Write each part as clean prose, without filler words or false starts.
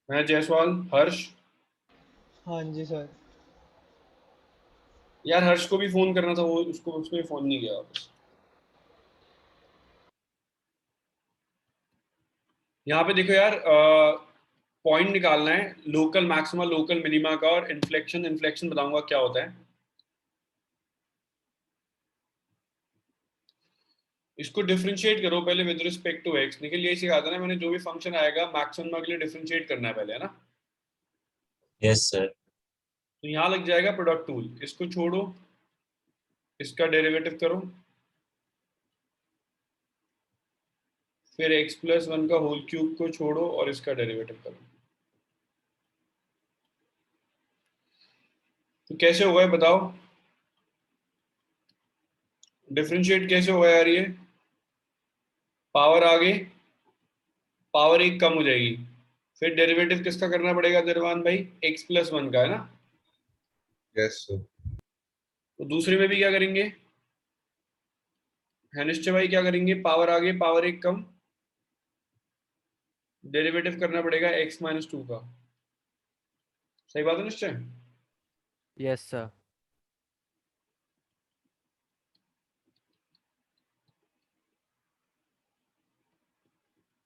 मैं जायसवाल। हर्ष। हाँ जी सर। यार हर्ष को भी फोन करना था, वो उसको उसने फोन नहीं किया वापस। यहाँ पे देखो यार, पॉइंट निकालना है लोकल मैक्सिमा लोकल मिनिमा का, और इन्फ्लेक्शन इन्फ्लेक्शन बताऊंगा क्या होता है। इसको डिफरेंशिएट करो पहले विद रिस्पेक्ट टू एक्स। निकल यही सिखाया था ना मैंने, जो भी फंक्शन आएगा मैक्सिमम के लिए डिफरेंशिएट करना है पहले, है ना। Yes sir. तो यहाँ लग जाएगा प्रोडक्ट टूल, इसको छोड़ो, इसका डेरिवेटिव करो, फिर x+1 का होल क्यूब को छोड़ो और इसका डेरिवेटिव करो। तो कैसे होगा ये बताओ, डिफरेंशिएट कैसे होगा यार ये। पावर आगे, पावर एक कम हो जाएगी, फिर डेरिवेटिव किसका करना पड़ेगा निर्वाण भाई, x+1 का, है ना। Yes sir. तो दूसरे में भी क्या करेंगे, है निश्चय भाई, क्या करेंगे, पावर आगे पावर एक कम, डेरिवेटिव करना पड़ेगा x-2 का। सही बात है निश्चय। Yes sir.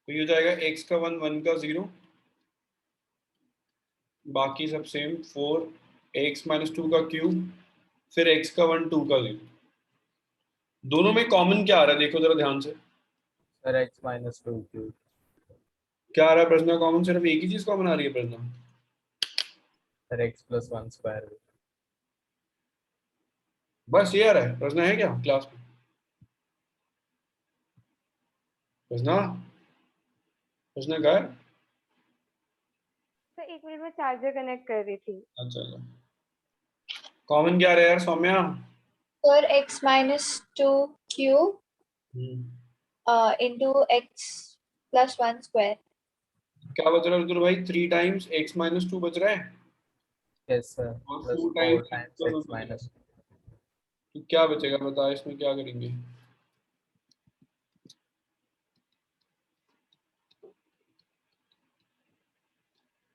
तो ये हो जाएगा x का 1 1 का 0, बाकी सब सेम, 4x-2 का क्यूब, फिर x का 1 2 का 0। दोनों में कॉमन क्या आ रहा है देखो जरा ध्यान से। Sir x-2 cube. क्या आ रहा है प्रश्न कॉमन, सिर्फ एक ही चीज कॉमन आ रही है प्रश्न। Sir x+1 square. बस ये आ रहा है प्रश्न, है क्या क्लास में प्रश्न, प्रश्न क्या है। सर एक मिनट में चार्जर कनेक्ट कर रही थी। अच्छा, कॉमन क्या आ रहा है यार Saumya. Sir x-2 cube into x+1 स्क्वायर। क्या बच रहा है रुद्र भाई, 3 टाइम्स x-2 बच रहा है, यस सर और प्लस 4 4 टाइम्स टाइम्स x-। तो क्या बचेगा बता, इसमें क्या करेंगे।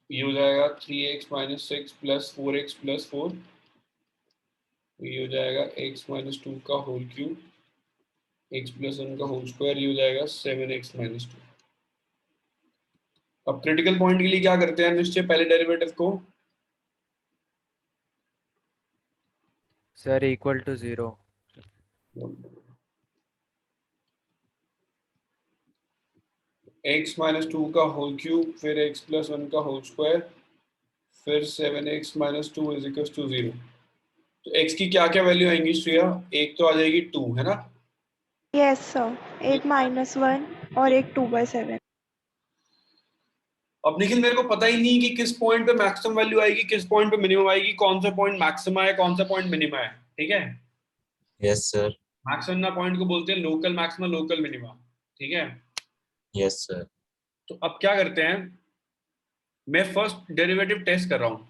ये हो जाएगा 3x-6 प्लस 4x+4, ये हो जाएगा x-2 का होल क्यूब, x+1 का होल स्क्वायर, ये हो जाएगा 7x-2। अब क्रिटिकल पॉइंट के लिए क्या करते हैं निश्चय, पहले डेरिवेटिव को सर इक्वल टू 0। x-2 का होल क्यूब, फिर x+1 का होल स्क्वायर, फिर 7x-2 इज इक्वल टू 0। तो x की क्या क्या वैल्यू आएंगी श्रेया, एक तो आ जाएगी 2, है ना। यस सर, एक -1 और एक 2/7। अब निखिल मेरे को पता ही नहीं कि किस पॉइंट पे मैक्सिमम वैल्यू आएगी, किस पॉइंट पे मिनिमम आएगी, कौन सा पॉइंट मैक्सिमा है कौन सा पॉइंट मिनिमा है, ठीक है। Yes sir. मैक्सिमम ना पॉइंट को बोलते हैं लोकल मैक्सिमा लोकल मिनिमा, ठीक है। Yes sir. तो अब क्या करते हैं, मैं फर्स्ट डेरिवेटिव टेस्ट कर रहा हूं।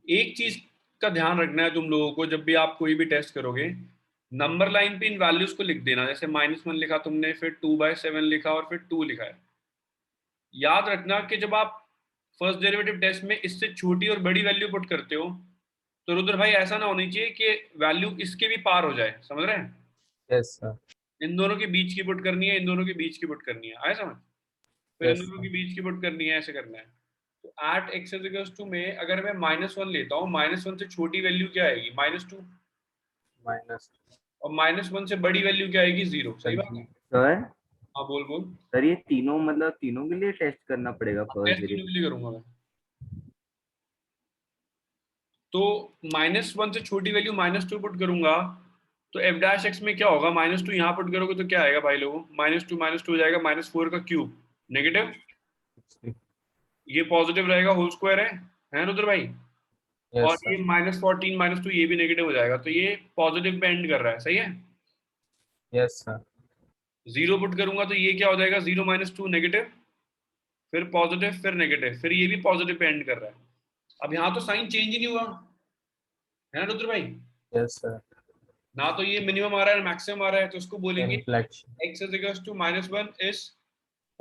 एक चीज का ध्यान रखना है तुम लोगों को, जब भी आप कोई भी टेस्ट करोगे, नंबर लाइन पे इन वैल्यूज को लिख देना। जैसे -1 लिखा तुमने, फिर 2/7 लिखा और फिर 2 लिखा है। याद रखना कि जब आप फर्स्ट डेरिवेटिव टेस्ट में इससे छोटी और बड़ी वैल्यू पुट करते हो, तो रुद्र भाई ऐसा ना होनी चाहिए कि वैल्यू इसके भी पार हो जाए, समझ रहे हैं। Yes sir. इन दोनों के बीच की पुट करनी है, इन दोनों के बीच की पुट करनी है, आए समझ। फिर इन यस दोनों के सर। बीच की पुट करनी है, ऐसे करना है। तो एट x में अगर मैं -1 लेता हूँ, -1 से छोटी वैल्यू क्या आएगी, -2, माइनस और -1 से बड़ी वैल्यू क्या आएगी, 0। सही बात है। सर हाँ बोल बोल। सर ये तीनों मतलब तीनों के लिए टेस्ट करना पड़ेगा फर्स्ट टेस्ट डेरिवेटिव। के लिए करूंगा मैं। तो -1 से छोटी वैल्यू -2 पुट करूंगा, तो f' में क्या होगा, -2 यहाँ पुट करोगे तो क्या आएगा भाई लोगों, -2 हो जाएगा -4 का क्यूब, नेगेटिव, ये पॉजिटिव रहेगा, होल स्क्वायर है रुद्र भाई। और यस ये सर। -14 -2 ये भी नेगेटिव हो जाएगा, तो ये पॉजिटिव पे एंड कर रहा है, सही है। Yes sir. 0 पुट करूंगा तो ये क्या हो जाएगा, 0 -2 नेगेटिव, फिर पॉजिटिव, फिर नेगेटिव, फिर ये भी पॉजिटिव पे एंड कर रहा है। अब यहाँ तो साइन चेंज ही नहीं हुआ, है ना रुद्र भाई। Yes sir. ना तो ये मिनिमम आ रहा है ना मैक्सिमम आ रहा है, तो उसको बोलेंगे inflection. x is equals to -1 is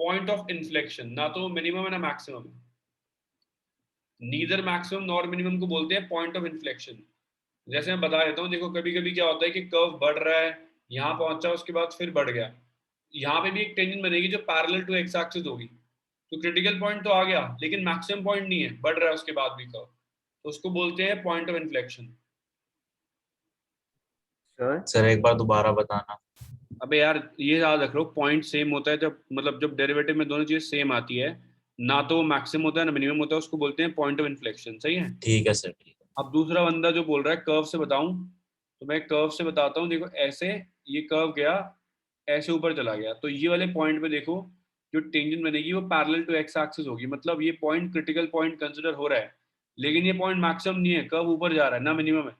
point of inflection, ना तो मिनिमम है ना maximum. Neither maximum nor minimum को बोलते हैं पॉइंट ऑफ इन्फ्लेक्शन। जैसे मैं बता देता हूँ, देखो कभी कभी क्या होता है कि कर्व बढ़ रहा है, यहाँ पहुंचा, उसके बाद फिर बढ़ गया, यहाँ पे भी एक टेंजेंट बनेगी जो पैरेलल टू एक्स एक्सिस होगी, तो क्रिटिकल पॉइंट तो आ गया लेकिन मैक्सिमम पॉइंट नहीं है, बढ़ रहा है उसके बाद भी कर्व, तो उसको बोलते हैं पॉइंट ऑफ इन्फ्लेक्शन। सर एक बार दोबारा बताना। अबे यार ये याद रख लो, पॉइंट सेम होता है जब, मतलब जब डेरिवेटिव में दोनों चीजें सेम आती है, ना तो मैक्सिमम होता है ना मिनिमम होता है, उसको बोलते हैं पॉइंट ऑफ इन्फ्लेक्शन। सही है। ठीक है सर, ठीक है। अब दूसरा बंदा जो बोल रहा है कर्व से बताऊं, तो मैं कर्व से बताता हूँ। देखो ऐसे ये कर्व गया, ऐसे ऊपर चला गया, तो ये वाले पॉइंट पे देखो जो टेंजेंट बनेगी वो पैरेलल टू एक्स एक्सिस होगी, मतलब ये पॉइंट क्रिटिकल पॉइंट कंसिडर हो रहा है, लेकिन ये पॉइंट मैक्सिमम नहीं है, कर्व ऊपर जा रहा है ना मिनिमम है,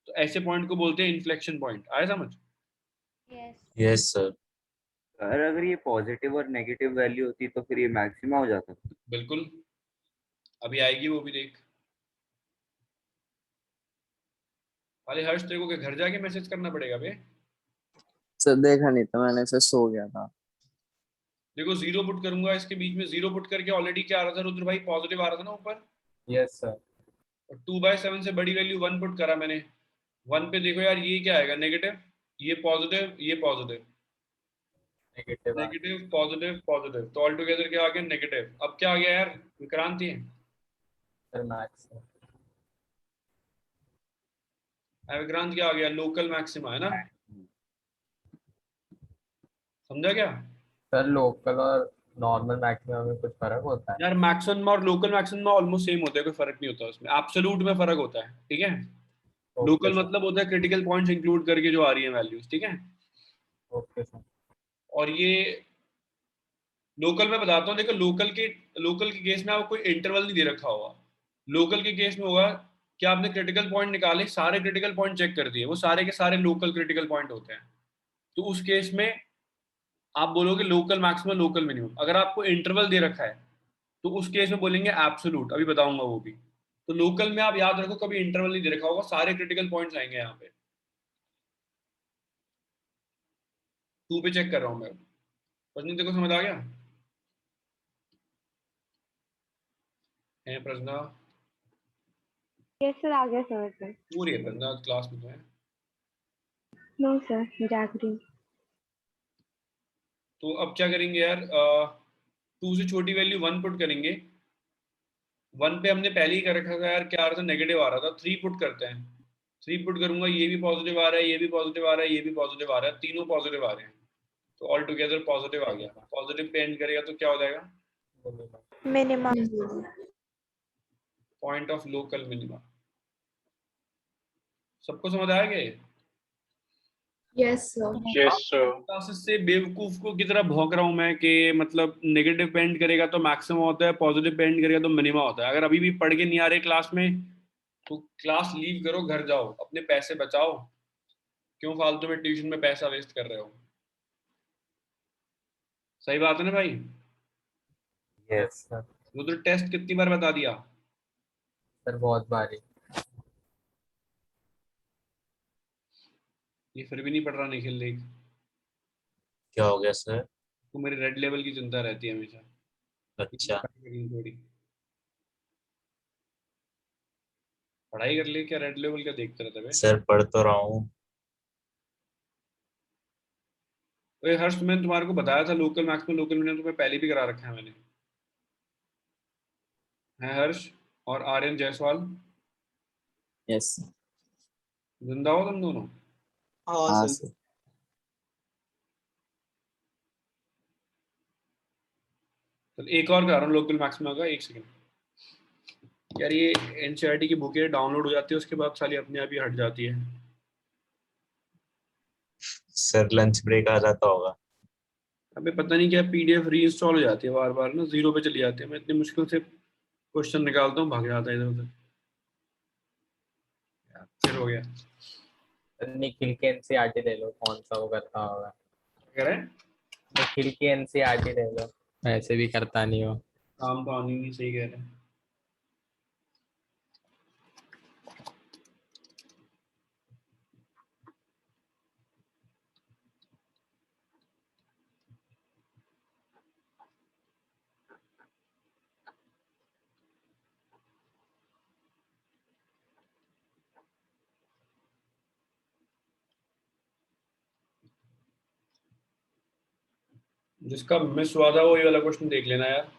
तो ऐसे पॉइंट को बोलते हैं इन्फ्लेक्शन पॉइंट। आया समझ? Yes. Yes sir. सर अगर ये पॉजिटिव और नेगेटिव वैल्यू होती तो फिर ये मैक्सिमा हो जाता। बिल्कुल, अभी आएगी वो भी देख। अरे हर्ष तेरे को क्या घर जाके मैसेज करना पड़ेगा बे? सर देखा नहीं था मैंने, सर सो गया था। देखो जीरो पुट करूंगा इसके बीच में, जीरो पुट करके ऑलरेडी क्या आ रहा था रुद्र भाई, पॉजिटिव आ रहा था ना ऊपर, यस सर। और 2/7 से बड़ी वैल्यू 1 पुट करा मैंने, 1 पे देखो यार ये क्या आएगा, नेगेटिव, ये पॉजिटिव, ये पॉजिटिव, नेगेटिव आ नेगेटिव पॉजिटिव पॉजिटिव, तो ऑल टुगेदर क्या आ गया, नेगेटिव। अब क्या आ गया यार विक्रांत, ये सर मैक्स। विक्रांत क्या आ गया, लोकल मैक्सिमा है ना, समझा क्या? सर लोकल और नॉर्मल मैक्सिमम में कुछ फर्क होता है? यार मैक्सिमम और लोकल मैक्सिमम ऑलमोस्ट सेम होता है, कोई फर्क नहीं होता उसमें, एब्सोल्यूट में फर्क होता है। ठीक है, ओके लोकल सर। मतलब होता है क्रिटिकल पॉइंट्स इंक्लूड करके जो आ रही है वैल्यूज। ठीक है, ओके सर। और ये लोकल में बताता हूँ, देखो लोकल के केस में आपको कोई इंटरवल नहीं दे रखा होगा। लोकल के केस में होगा कि आपने क्रिटिकल पॉइंट निकाले, सारे क्रिटिकल पॉइंट चेक कर दिए, वो सारे के सारे लोकल क्रिटिकल पॉइंट होते हैं, तो उस केस में आप बोलोगे लोकल मैक्सिमम लोकल मिनिमम। अगर आपको इंटरवल दे रखा है तो उस केस में बोलेंगे एब्सोल्यूट, अभी बताऊंगा वो भी। तो लोकल में आप याद रखो कभी इंटरवल नहीं दे रखा होगा, सारे क्रिटिकल पॉइंट्स आएंगे यहाँ पे। 2 पे चेक कर रहा हूँ मैं, प्रश्न देखो समझ आ गया है प्रश्न? यस सर, आ गया समझ में। पूरी है प्रश्न, क्लास में तो है। नो सर, जाग रही हूँ। तो अब क्या करेंगे यार, 2 से छोटी वैल्यू 1 पुट करेंगे। 1 पे हमने पहले ही कर रखा था यार, क्या आ रहा था, नेगेटिव आ रहा था। 3 पुट करते हैं, 3 पुट करूंगा, ये भी पॉजिटिव आ रहा है, ये भी पॉजिटिव आ रहा है, ये भी पॉजिटिव आ रहा है, तीनों पॉजिटिव आ रहे हैं, तो ऑल टुगेदर पॉजिटिव आ गया। पॉजिटिव पे एंड करेगा तो क्या हो जाएगा, minimum. Point of local minima. सबको समझ आया क्या? Yes, sir. Yes, sir. Classes से बेवकूफ को की तरह भौंक रहा हूं मैं कि मतलब नेगेटिव पे एंड करेगा तो मैक्सिमम होता है, पॉजिटिव पे एंड करेगा तो मिनिमा होता है। अगर अभी भी पढ़ के नहीं आ रहे क्लास में तो क्लास लीव करो, घर जाओ, अपने पैसे बचाओ, क्यों फालतू में ट्यूशन में पैसा वेस्ट कर रहे हो। सही बात है ना भाई? Yes sir. वो तो टेस्ट कितनी बार बता दिया। सर बहुत भारी। ये फिर भी नहीं पढ़ रहा निखिल, देख क्या हो गया सर? तो मेरी रेड लेवल की चिंता रहती है हमेशा। अच्छा। थोड़ी पढ़ाई कर ले, क्या रेड लेवल क्या देखते रहते भाई? सर पढ़ तो रहा हूँ। ओए हर्ष, मैंने तुम्हारे को बताया था लोकल मैक्सिमम लोकल मिनिमम तुम्हें पहले भी करा रखा है मैंने, है हर्ष और आर्यन जायसवाल, यस। जिंदा हो तुम दोनों? हाँ सर। तो एक और करा रहा हूँ लोकल मैक्सिमम का, एक सेकंड यार। ये एनसीईआरटी की बुकें डाउनलोड हो जाती है, उसके बाद साली अपने आप ही हट जाती है। सर लंच ब्रेक आ जाता होगा। अबे पता नहीं क्या पीडीएफ री इंस्टॉल हो जाती है बार बार ना, जीरो पे चली जाती है, मैं इतनी मुश्किल से क्वेश्चन निकालता हूँ, भाग जाता है इधर उधर। फिर हो गया। सर निखिल के एनसीईआरटी ले लो, कौन सा वो करता होगा। कह रहे हैं निखिल की एनसीईआरटी ले लो, वैसे भी करता नहीं हो। काम तो आनी नहीं, सही कह रहे हैं। जिसका मिस हुआ था वो ये वाला क्वेश्चन देख लेना यार।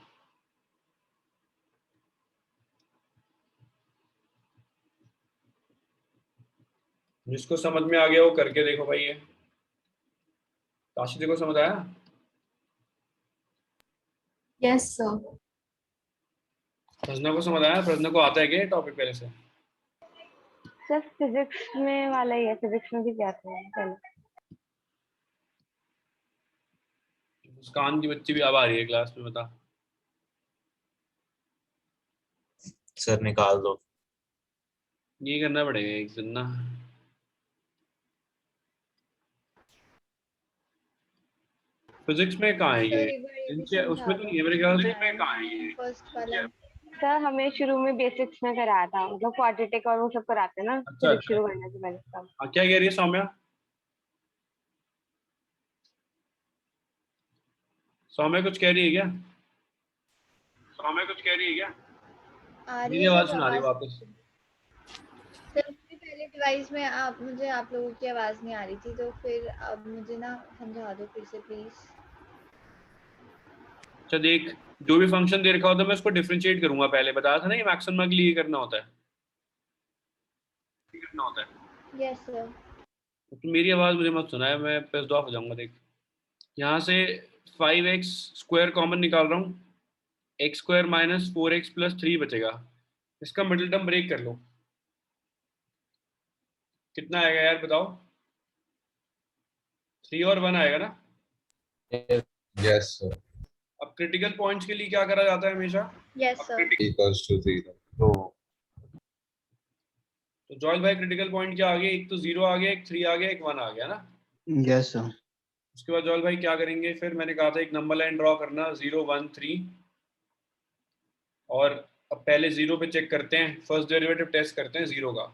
जिसको समझ में आ गया वो करके देखो भाई। ये काशी देखो समझ आया? Yes, sir. प्रश्न को समझ आया? प्रश्न को आता है क्या टॉपिक पहले से? सर फिजिक्स में वाला ही है, फिजिक्स में भी जाते हैं पहले। मुस्कान की बच्ची भी अब आ रही है क्लास में, बता। सर निकाल दो। ये करना पड़ेगा एक दिन ना। फिजिक्स में कहाँ है ये? इनके उसमें तो नहीं है मेरे ख्याल से। फर्स्ट वाला। सर हमें शुरू में बेसिक्स में कराया था, मतलब क्वाड्रेटिक और वो सब कराते हैं ना अच्छा, फिजिक्स अच्छा। शुरू करने से पहले सब। हाँ, क्या कह रही है सौम्या? सौम्या कुछ कह रही है क्या? आ रही मेरी है आवाज सर सुना रही आवाज। वापस। सर मुझे पहले डिवाइस में आप लोगों की आवाज नहीं आ रही थी, तो फिर अब मुझे ना समझा दो फिर से प्लीज। अच्छा देख, जो भी फंक्शन दे रखा होता है मैं उसको डिफरेंशिएट करूंगा। पहले बताया था ना, ये मैक्सिमा के लिए करना होता है। Yes sir. तो मेरी आवाज मुझे मत सुनाया, मैं पेस्ड ऑफ हो जाऊंगा। देख, यहाँ से 5x स्क्वायर कॉमन निकाल रहा हूँ, x square minus 4x plus 3 बचेगा। इसका मिडिल टर्म ब्रेक कर लो, कितना आएगा यार बताओ? 3 और 1 आएगा ना। Yes, sir. अब क्रिटिकल पॉइंट्स के लिए क्या करा जाता है हमेशा? Yes sir. Equals to 0. तो जॉयल भाई क्रिटिकल पॉइंट क्या आ गया? एक तो 0 आ गया, एक 3 आ गया, एक 1 आ गया ना। Yes sir. उसके बाद जॉयल भाई क्या करेंगे फिर? मैंने कहा था एक नंबर लाइन ड्रॉ करना, 0 1 3। और अब पहले 0 पे चेक करते हैं, फर्स्ट डेरिवेटिव टेस्ट करते हैं 0 का।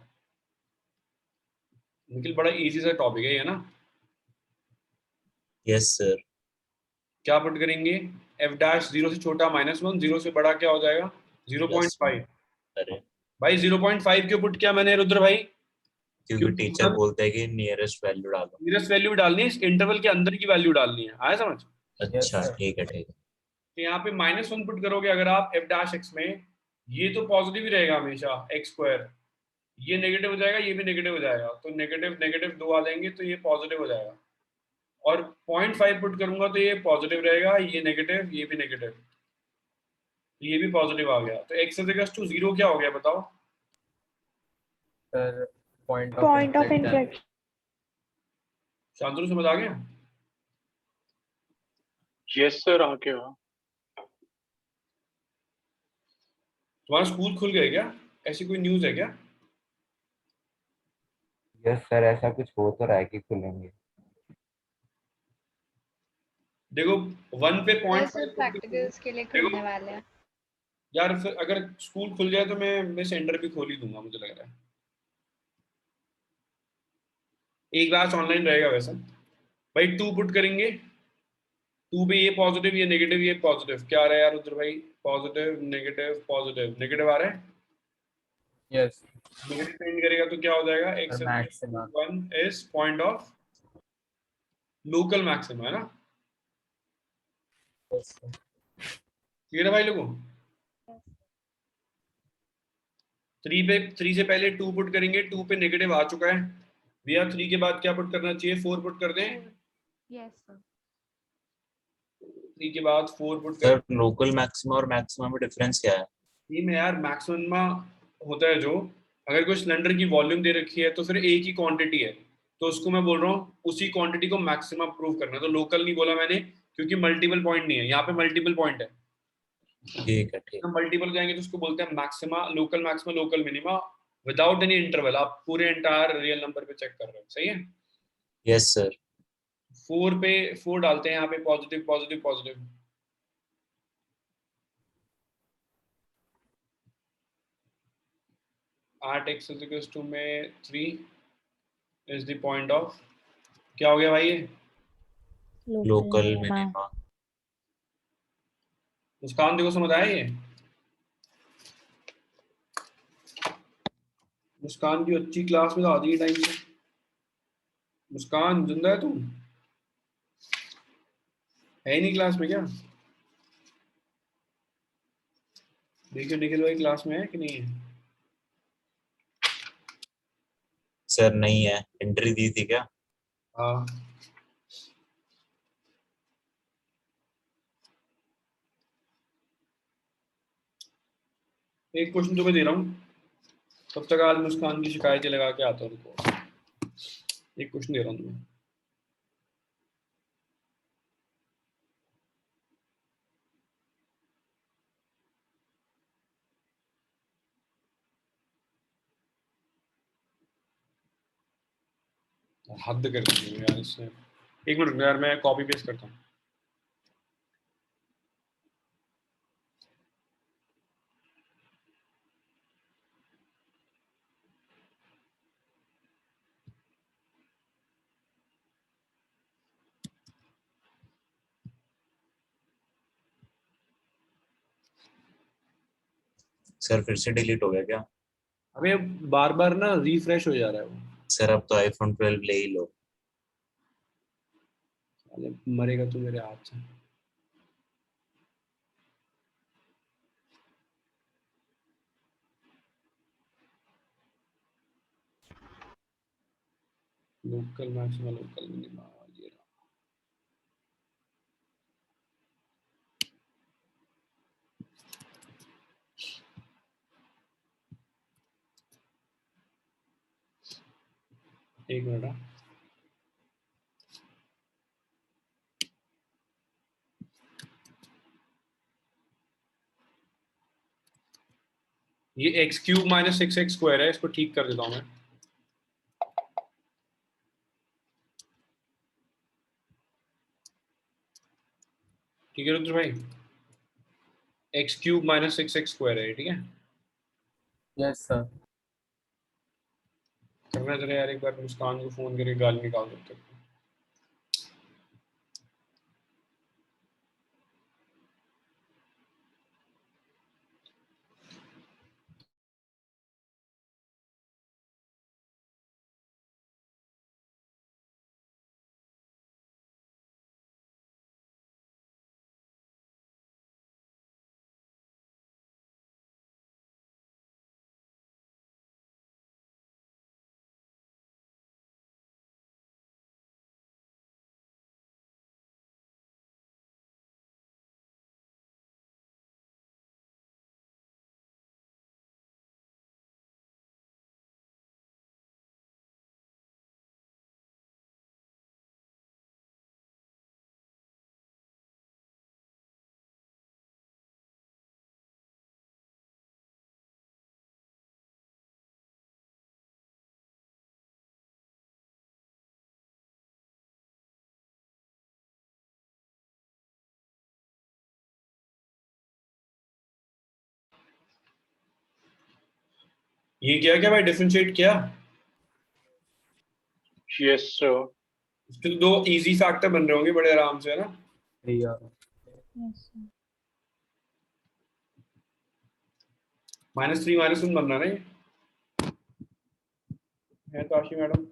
निखिल बड़ा इजी सा टॉपिक है ये ना। Yes sir. क्या पुट करेंगे? एफ डैश 0 से छोटा -1, 0 से बड़ा क्या हो जाएगा? 0.5। अरे भाई 0.5 क्यों पुट किया मैंने रुद्र भाई? क्योंकि टीचर बोलते हैं कि नियरेस्ट वैल्यू डालो। नियरेस्ट वैल्यू डालनी है, इस इंटरवल के अंदर की वैल्यू डालनी है। आया समझ? अच्छा ठीक है ठीक है। तो यहाँ पे -1 पुट करोगे अगर आप एफ डैश एक्स में, ये तो पॉजिटिव ही रहेगा हमेशा, एक्स स्क्वायर। ये नेगेटिव हो जाएगा, ये भी नेगेटिव हो जाएगा, तो नेगेटिव नेगेटिव 2 आ जाएंगे, तो ये पॉजिटिव हो जाएगा। और 0.5 पुट करूंगा तो ये पॉजिटिव रहेगा, ये नेगेटिव, ये भी नेगेटिव, ये भी पॉजिटिव आ गया। तो x = 0 क्या हो गया बताओ? Sir point point of of inflection. Inflection. Shantanu समझ आ गया? यस सर, आ गया। तुम्हारा स्कूल खुल गए क्या? ऐसी कोई न्यूज़ है क्या? यस सर, ऐसा कुछ हो तो रहा है कि खुलेंगे। देखो 1 पे सर 0.5 प्रैक्टिकल्स के लिए खुलने वाले हैं। यार फिर अगर स्कूल खुल जाए तो मैं सेंटर भी खोल ही दूंगा, मुझे लग रहा है। एक बैच ऑनलाइन रहेगा वैसे। भाई 2 पुट करेंगे, 2 पे ये पॉजिटिव, ये नेगेटिव, ये पॉजिटिव, क्या आ रहा है यार रुद्र भाई? पॉजिटिव नेगेटिव पॉजिटिव नेगेटिव आ रहा है। यस नेगेटिव चेंज करेगा तो क्या हो जाएगा? x sir maxima. 1 is point of local maxima, है ना? क्लियर है भाई लोगों? 3 से पहले 2 पुट करेंगे, 2 पे नेगेटिव आ चुका है भैया। 3 के बाद क्या पुट करना चाहिए? 4 पुट कर दें। Yes sir. 3 के बाद 4 पुट सर करें। लोकल मैक्सिमा और मैक्सिमा में डिफरेंस क्या है? थ्री में यार मैक्सिमा होता है जो, अगर कोई सिलेंडर की वॉल्यूम दे रखी है तो फिर एक ही क्वांटिटी है, तो उसको मैं बोल रहा हूँ उसी क्वांटिटी को मैक्सिमा प्रूव करना। तो लोकल नहीं बोला मैंने क्योंकि मल्टीपल पॉइंट नहीं है, यहाँ पे मल्टीपल पॉइंट है। ठीक है ठीक। हम मल्टीपल जाएंगे तो उसको बोलते हैं maxima, local minima without any interval. आप पूरे एंटायर रियल नंबर पे चेक कर रहे हो, सही है? Yes sir. 4 पे 4 डालते हैं यहाँ पे, positive positive positive. at x = में 3 इज द पॉइंट ऑफ, क्या हो गया भाई ये? Local minima. मुस्कान देखो समझ आया ये? मुस्कान की अच्छी क्लास में तो आती है टाइम से। मुस्कान जिंदा है तुम? है ही नहीं क्लास में क्या? देखिए निखिल भाई क्लास में है कि नहीं है? सर नहीं है, एंट्री दी थी क्या? हाँ एक क्वेश्चन तुम्हें दे रहा हूँ, तब तक आज मुस्कान की शिकायतें लगा के आता हूँ उनको। एक क्वेश्चन दे रहा हूँ तुम्हें। हद कर दी है यार इससे। एक मिनट यार मैं कॉपी पेस्ट करता हूँ। सर फिर से डिलीट हो गया क्या? अबे बार बार ना रिफ्रेश हो जा रहा है वो। सर अब तो आईफोन 12 ले ही लो। साले मरेगा तू मेरे हाथ से। लोकल मैक्सिमम लोकल मिनिमम ये रहा। एक मिनट हाँ। ये x cube minus 6x square है, इसको ठीक कर देता हूँ मैं। ठीक है रुद्र भाई, x cube minus 6x square है, ठीक है? Yes sir. करना चले यार, एक बार मुस्कान को फोन करके गाली निकाल सकते हैं। ये किया क्या भाई, डिफरेंशिएट किया? Yes sir. इसके तो दो इजी फैक्टर बन रहे होंगे बड़े आराम से, है ना? -3 -1 बनना नहीं है तो आशी मैडम।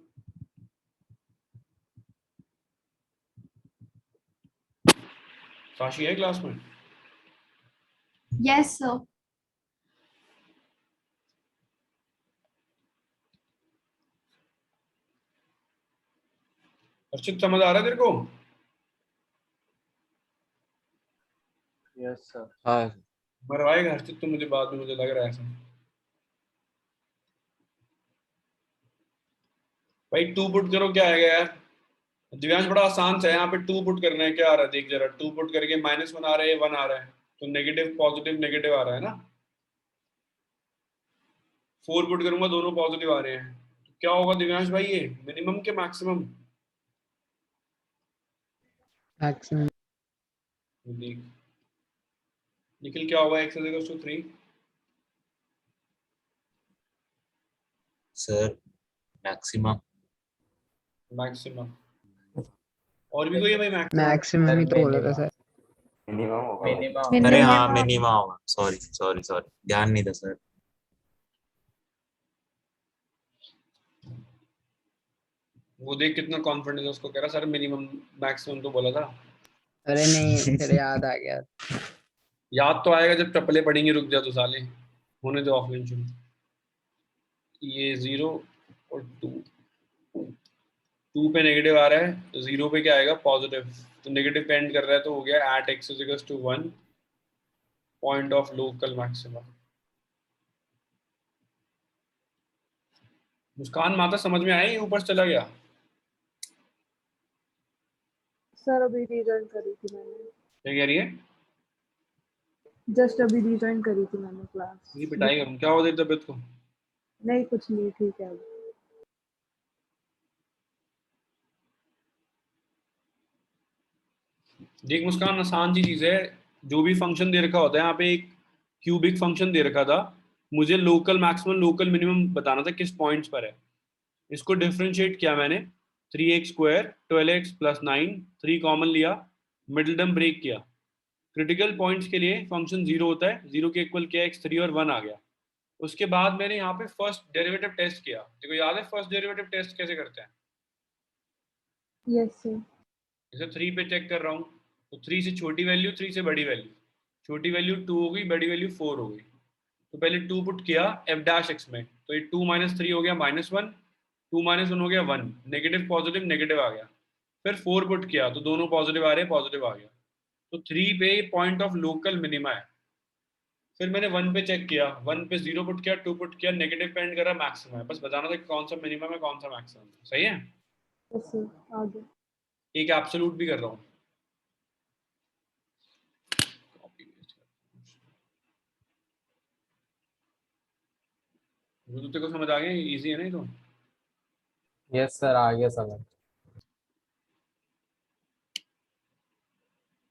साशी है क्लास में? Yes sir. अर्चित समझ आ रहा है तेरे को? Yes sir. हाँ मरवाएगा हर्षित तो मुझे बाद में, मुझे लग रहा है ऐसा। भाई टू पुट करो, क्या आएगा यार? दिव्यांश बड़ा आसान सा है, यहाँ पे टू पुट करना है, क्या आ रहा है देख जरा। टू पुट करके -1 आ रहा है, 1 आ रहा है, तो नेगेटिव पॉजिटिव नेगेटिव आ रहा है ना। 4 पुट करूंगा, दोनों पॉजिटिव आ रहे हैं, तो क्या होगा दिव्यांश भाई, ये मिनिमम के मैक्सिमम? मैक्सिमम। निखिल क्या होगा x = 3? Sir maximum. मैक्सिमम। और भी कोई है भाई मैक्सिमम? मैक्सिमम ही तो बोला था सर। मिनिमम होगा। मिनिमम। अरे हाँ मिनिमम होगा, सॉरी सॉरी सॉरी, ध्यान नहीं था सर। वो देख कितना कॉन्फिडेंस है उसको, कह रहा सर मिनिमम मैक्सिमम तो बोला था। अरे नहीं फिर याद आ गया। याद तो आएगा जब चप्पलें पड़ेंगी, रुक जा तो साले, होने दो ऑफलाइन शुरू। ये 0 और 2, 2 पे नेगेटिव आ रहा है तो 0 पे क्या आएगा, पॉजिटिव, तो नेगेटिव पे एंड कर रहा है तो हो गया at x equals to 1 point of local maxima. Muskan माता समझ में आई, ऊपर से चला गया? सर अभी रीजॉइन करी थी मैंने, क्या कह रही है? जस्ट अभी रीजॉइन करी थी मैंने क्लास। ये पिटाई करूं क्या हो तेरी तबीयत को? नहीं कुछ नहीं, ठीक है अभी। देख मुस्कान, आसान सी चीज है, जो भी फंक्शन दे रखा होता है, यहाँ पे एक क्यूबिक फंक्शन दे रखा था, मुझे लोकल मैक्सिमम लोकल मिनिमम बताना था किस पॉइंट्स पर है। इसको डिफरेंशिएट किया मैंने, 3x² 12x + 9, 3 कॉमन लिया, मिडिल टर्म ब्रेक किया। क्रिटिकल पॉइंट्स के लिए फंक्शन 0 होता है, 0 के इक्वल किया x3 और 1 आ गया। उसके बाद मैंने यहाँ पे फर्स्ट डेरिवेटिव टेस्ट किया। देखो याद है फर्स्ट डेरिवेटिव टेस्ट कैसे करते हैं? Yes sir. जैसे 3 पे चेक कर रहा हूँ तो 3 से छोटी वैल्यू, 3 से बड़ी वैल्यू, छोटी वैल्यू 2 हो गई, बड़ी वैल्यू 4 हो गई, तो पहले 2 पुट किया f' में, तो ये 2 - 3 हो गया -1, 2 - 1 हो गया 1, नेगेटिव पॉजिटिव नेगेटिव आ गया। फिर 4 पुट किया तो दोनों पॉजिटिव आ रहे हैं, पॉजिटिव आ गया, तो 3 पे पॉइंट ऑफ लोकल मिनिमा है। फिर मैंने 1 पे चेक किया, 1 पे 0 पुट किया, 2 पुट किया, नेगेटिव पे एंड करा, मैक्सिमम है। बस बताना था कि कौन सा मिनिमम है कौन सा मैक्सिमम है। सही है? यस सर आगे। एक एब्सोल्यूट भी कर रहा हूँ। तेरे को समझ आ गया? इजी है ना ये तो? यस सर आ गया समझ।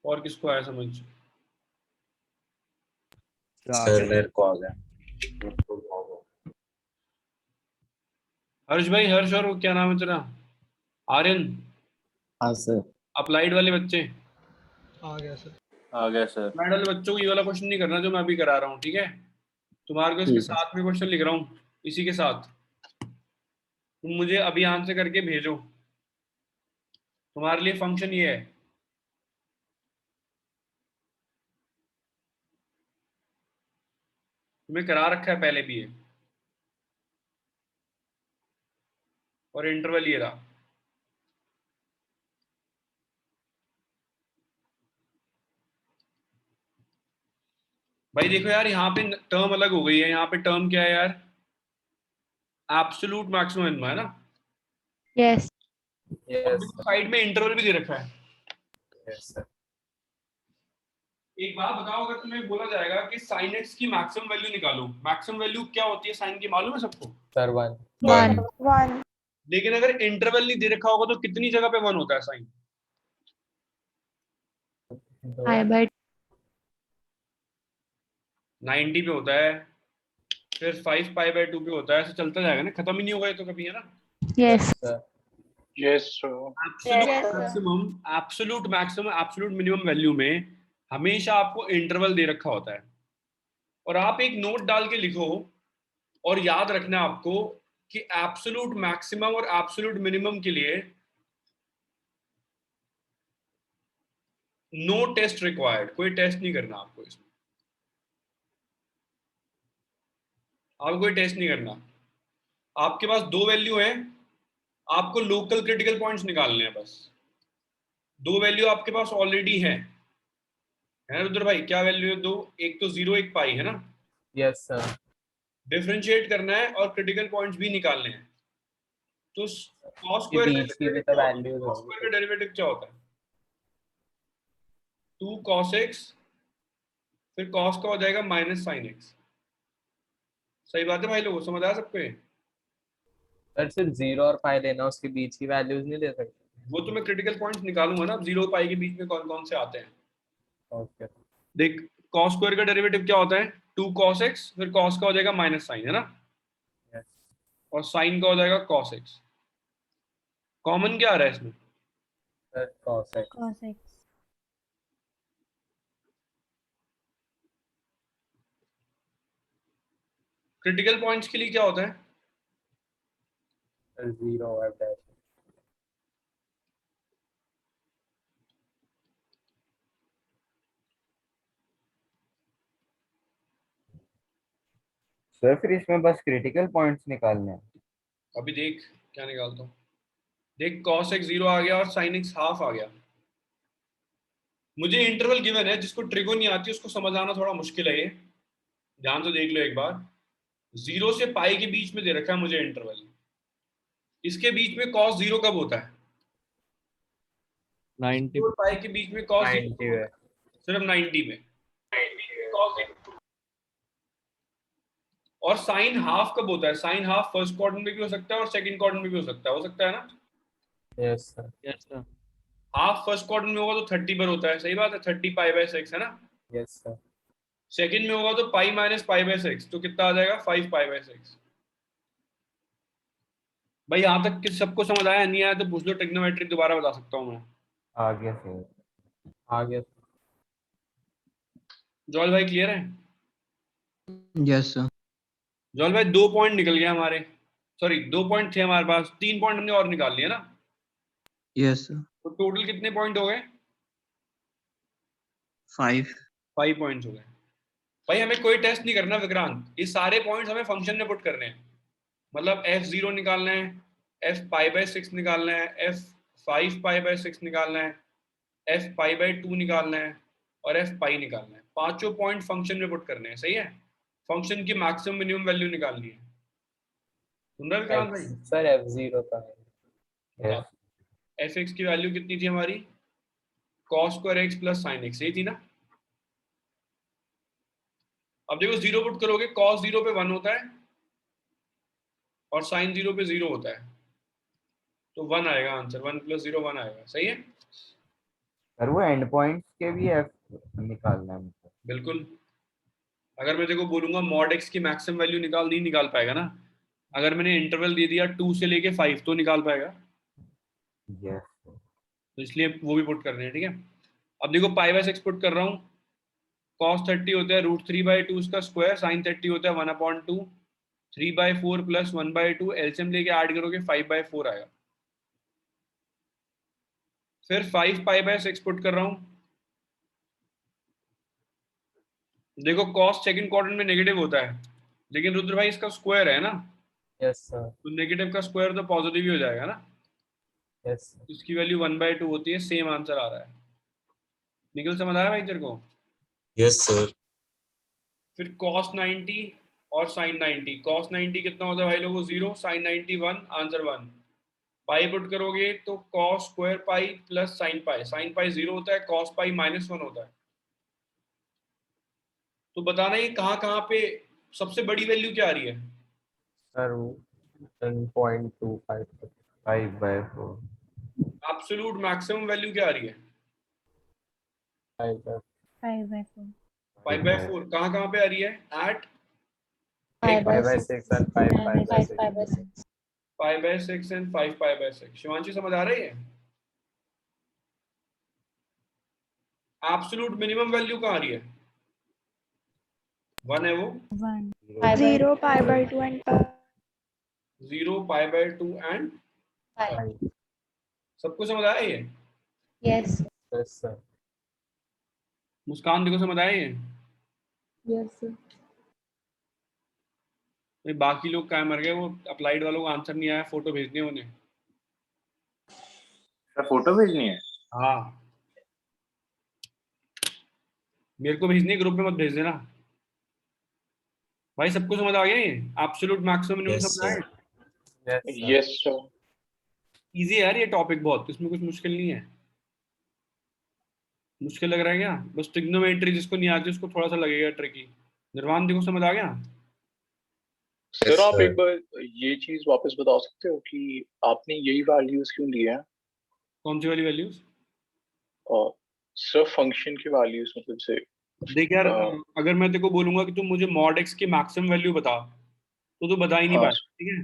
और किसको आया समझ? सर मेरे को आ गया। हर्ष भाई, हर्ष और क्या नाम है तेरा? आर्यन? हाँ सर। अप्लाइड वाले बच्चे, आ गया सर। आ गया सर। अप्लाइड वाले बच्चों को ये वाला क्वेश्चन नहीं करना जो मैं अभी करा रहा हूँ, ठीक है? तुम्हारे को इसके ठीक है। साथ में क्वेश्चन लिख रहा हूँ, इसी के साथ तुम मुझे अभी आंसर करके भेजो। तुम्हारे लिए फंक्शन ये है, तुम्हें करा रखा है पहले भी ये, और इंटरवल ये रहा। भाई देखो यार, यहाँ पे टर्म अलग हो गई है। यहाँ पे टर्म क्या है यार? एब्सोल्यूट मैक्सिमम मिनिमम है ना? यस। यस साइड में इंटरवल भी दे रखा है। Yes sir. एक बात बताओ, अगर तुम्हें बोला जाएगा कि sin x की मैक्सिमम वैल्यू निकालो, मैक्सिमम वैल्यू क्या होती है साइन की, मालूम है सबको? सर 1 1 1 लेकिन अगर इंटरवल नहीं दे रखा होगा तो कितनी जगह पे 1 होता है साइन? बाय 90 पे होता है, फिर 5π/2 पे होता है, ऐसे चलता जाएगा ना, खत्म ही नहीं होगा ये तो कभी, है ना? Yes. Yes sir. Absolute maximum absolute minimum value में हमेशा आपको इंटरवल दे रखा होता है। और आप एक नोट डाल के लिखो, और याद रखना आपको कि एब्सोल्यूट मैक्सिमम और एब्सोल्यूट मिनिमम के लिए नो टेस्ट रिक्वायर्ड, कोई टेस्ट नहीं करना आपको इसमें, आपको कोई टेस्ट नहीं करना। आपके पास 2 वैल्यू हैं, आपको लोकल क्रिटिकल पॉइंट्स निकालने हैं बस। 2 वैल्यू आपके पास ऑलरेडी है ना रुद्र भाई? क्या वैल्यू है 2? एक तो 0 एक पाई है ना? Yes sir. डिफरेंशिएट करना है और क्रिटिकल पॉइंट्स भी निकालने हैं। तो cos ये स्क्वायर का बीच की भी तो वैल्यूज cos स्क्वायर का डेरिवेटिव क्या होता है? 2 cos x, फिर cos का हो जाएगा -sin x। सही बात है भाई, लोगों समझ आया सबको? सर सिर्फ 0 और पाई लेना, उसके बीच की वैल्यूज नहीं ले सकते? वो तो मैं क्रिटिकल पॉइंट्स निकालूंगा ना, 0 पाई के बीच में कौन कौन से आते हैं। ओके। देख, cos स्क्वायर का डेरिवेटिव क्या होता है? 2 cos x, फिर cos का हो जाएगा -sin, है ना? यस और sin का हो जाएगा cos x। कॉमन क्या आ रहा है इसमें? Sir cos x। cos x। Critical points के लिए क्या होता है? सर 0 f' सर फिर इसमें बस क्रिटिकल पॉइंट्स निकालने हैं। अभी देख क्या निकालता हूँ। देख cos x 0 आ गया और sin x हाफ आ गया। मुझे इंटरवल गिवन है, जिसको ट्रिगो नहीं आती उसको समझ आना थोड़ा मुश्किल है। ये ध्यान से देख लो एक बार। 0 से पाई के बीच में दे रखा है मुझे इंटरवल। इसके बीच में cos 0 कब होता है? 90 और पाई के बीच में cos 0 90 है। सिर्फ 90 में। cos 0 और साइन हाफ कब होता है? साइन हाफ फर्स्ट क्वाड्रेंट में भी हो सकता है और सेकंड क्वाड्रेंट में भी हो सकता है ना? Yes sir. Half first quadrant में होगा तो 30 पर होता है, सही बात है, 30 पाई बाय 6 है ना? Yes sir. सेकंड में होगा तो पाई माइनस पाई बाय 6, तो कितना आ जाएगा? 5 पाई बाय 6। भाई यहाँ तक कि सबको समझ आया? नहीं आया तो पूछ लो, ट्रिग्नोमेट्री दोबारा बता सकता हूँ मैं। आ गया सर। आ गया। जॉल भाई क्लियर है? Yes sir. जॉल भाई 2 पॉइंट निकल गए हमारे, सॉरी 2 पॉइंट थे हमारे पास, 3 पॉइंट हमने और निकाल लिए ना? Yes sir. तो टोटल कितने पॉइंट हो गए? 5 पॉइंट्स हो गए। भाई हमें कोई टेस्ट नहीं करना विक्रांत, ये सारे पॉइंट्स हमें फंक्शन में पुट करने हैं। मतलब f0 निकालना है, f पाई बाय 6 निकालना है, f 5 पाई बाय 6 निकालना है, f पाई बाय 2 निकालना है और f पाई निकालना है। पांचों पॉइंट फंक्शन में पुट करने हैं, सही है? फंक्शन की मैक्सिमम मिनिमम वैल्यू निकालनी है। सुन रहा है विक्रांत भाई? सर f0 का है। fx की वैल्यू कितनी थी हमारी? cos square x plus sin x, यही थी ना? अब देखो 0 पुट करोगे, cos 0 पे 1 होता है और sin 0 पे 0 होता है, तो 1 आएगा आंसर। 1 + 0 1 आएगा, सही है? सर वो एंड पॉइंट्स के भी एफ निकालना है मुझे। बिल्कुल। अगर मैं देखो बोलूंगा mod x की मैक्सिमम वैल्यू निकाल, नहीं निकाल पाएगा ना। अगर मैंने इंटरवल दे दिया 2 से लेके 5 तो निकाल पाएगा। यस। तो इसलिए वो भी पुट करने हैं, ठीक है? अब देखो पाई बाय 6 पुट कर रहा हूँ। cos 30 होता है √3/2 उसका स्क्वायर, sin 30 होता है 1/2, 3/4 + 1/2, एलसीएम लेके ऐड करोगे 5/4 आएगा। फिर 5 पाई बाय 6 पुट कर रहा हूँ। देखो cos सेकंड क्वाड्रेंट में नेगेटिव होता है, लेकिन रुद्र भाई इसका स्क्वायर है ना, यस सर। तो नेगेटिव का स्क्वायर तो पॉजिटिव ही हो जाएगा ना। यस इसकी वैल्यू 1/2 होती है। सेम आंसर आ रहा है। निकल समझ आया भाई तेरे को? Yes sir. फिर cos 90 और sin 90। cos 90 कितना होता है भाई लोगों? 0, sin 90 1, आंसर 1। पाई पुट करोगे तो cos square pi plus sin पाई। sin पाई 0 होता है, cos पाई -1 होता है। तो बताना ये कहाँ कहाँ पे सबसे बड़ी वैल्यू क्या आ रही है? सर 1.25 5/4। एब्सोल्यूट मैक्सिमम वैल्यू क्या आ रही है? 5/4 5/4। कहाँ कहाँ पे आ रही है? Eight 5/6 and 5/6 5/6 and 5/6। शिवांशी समझ आ रही है? एब्सोल्यूट मिनिमम वैल्यू कहाँ आ रही है? 1 है वो। 0 π/2 and 0 π/2 एंड 5। सबको समझ आया ये? Yes yes sir. मुस्कान देखो समझ आया ये? Yes sir. भाई बाकी लोग क्या मर गए? वो अप्लाइड वालों को आंसर नहीं आया, फोटो भेजनी है उन्हें। सर फोटो भेजनी है? हाँ मेरे को भेजनी है, ग्रुप में मत भेज देना भाई। सबको समझ आ गया ये? एब्सोल्यूट मैक्सिमम मिनिमम Yes, समझ आया? Yes sir. Yes sir. Easy है यार ये टॉपिक बहुत, इसमें कुछ मुश्किल नहीं है। मुश्किल लग रहा है क्या? बस ट्रिग्नोमेट्री जिसको नहीं आती उसको थोड़ा सा लगेगा ट्रिकी। निर्वाण देखो समझ आ गया? सर आप sir. एक बार ये चीज वापस बता सकते हो कि आपने यही वैल्यूज क्यों लिए हैं? कौन सी वाली वैल्यूज? और सर फंक्शन की वैल्यूज मतलब से देख यार, अगर मैं तेरे को बोलूंगा कि तुम मुझे mod x की मैक्सिमम वैल्यू बता, तो तू बता ही नहीं हाँ। पाएगा, ठीक है?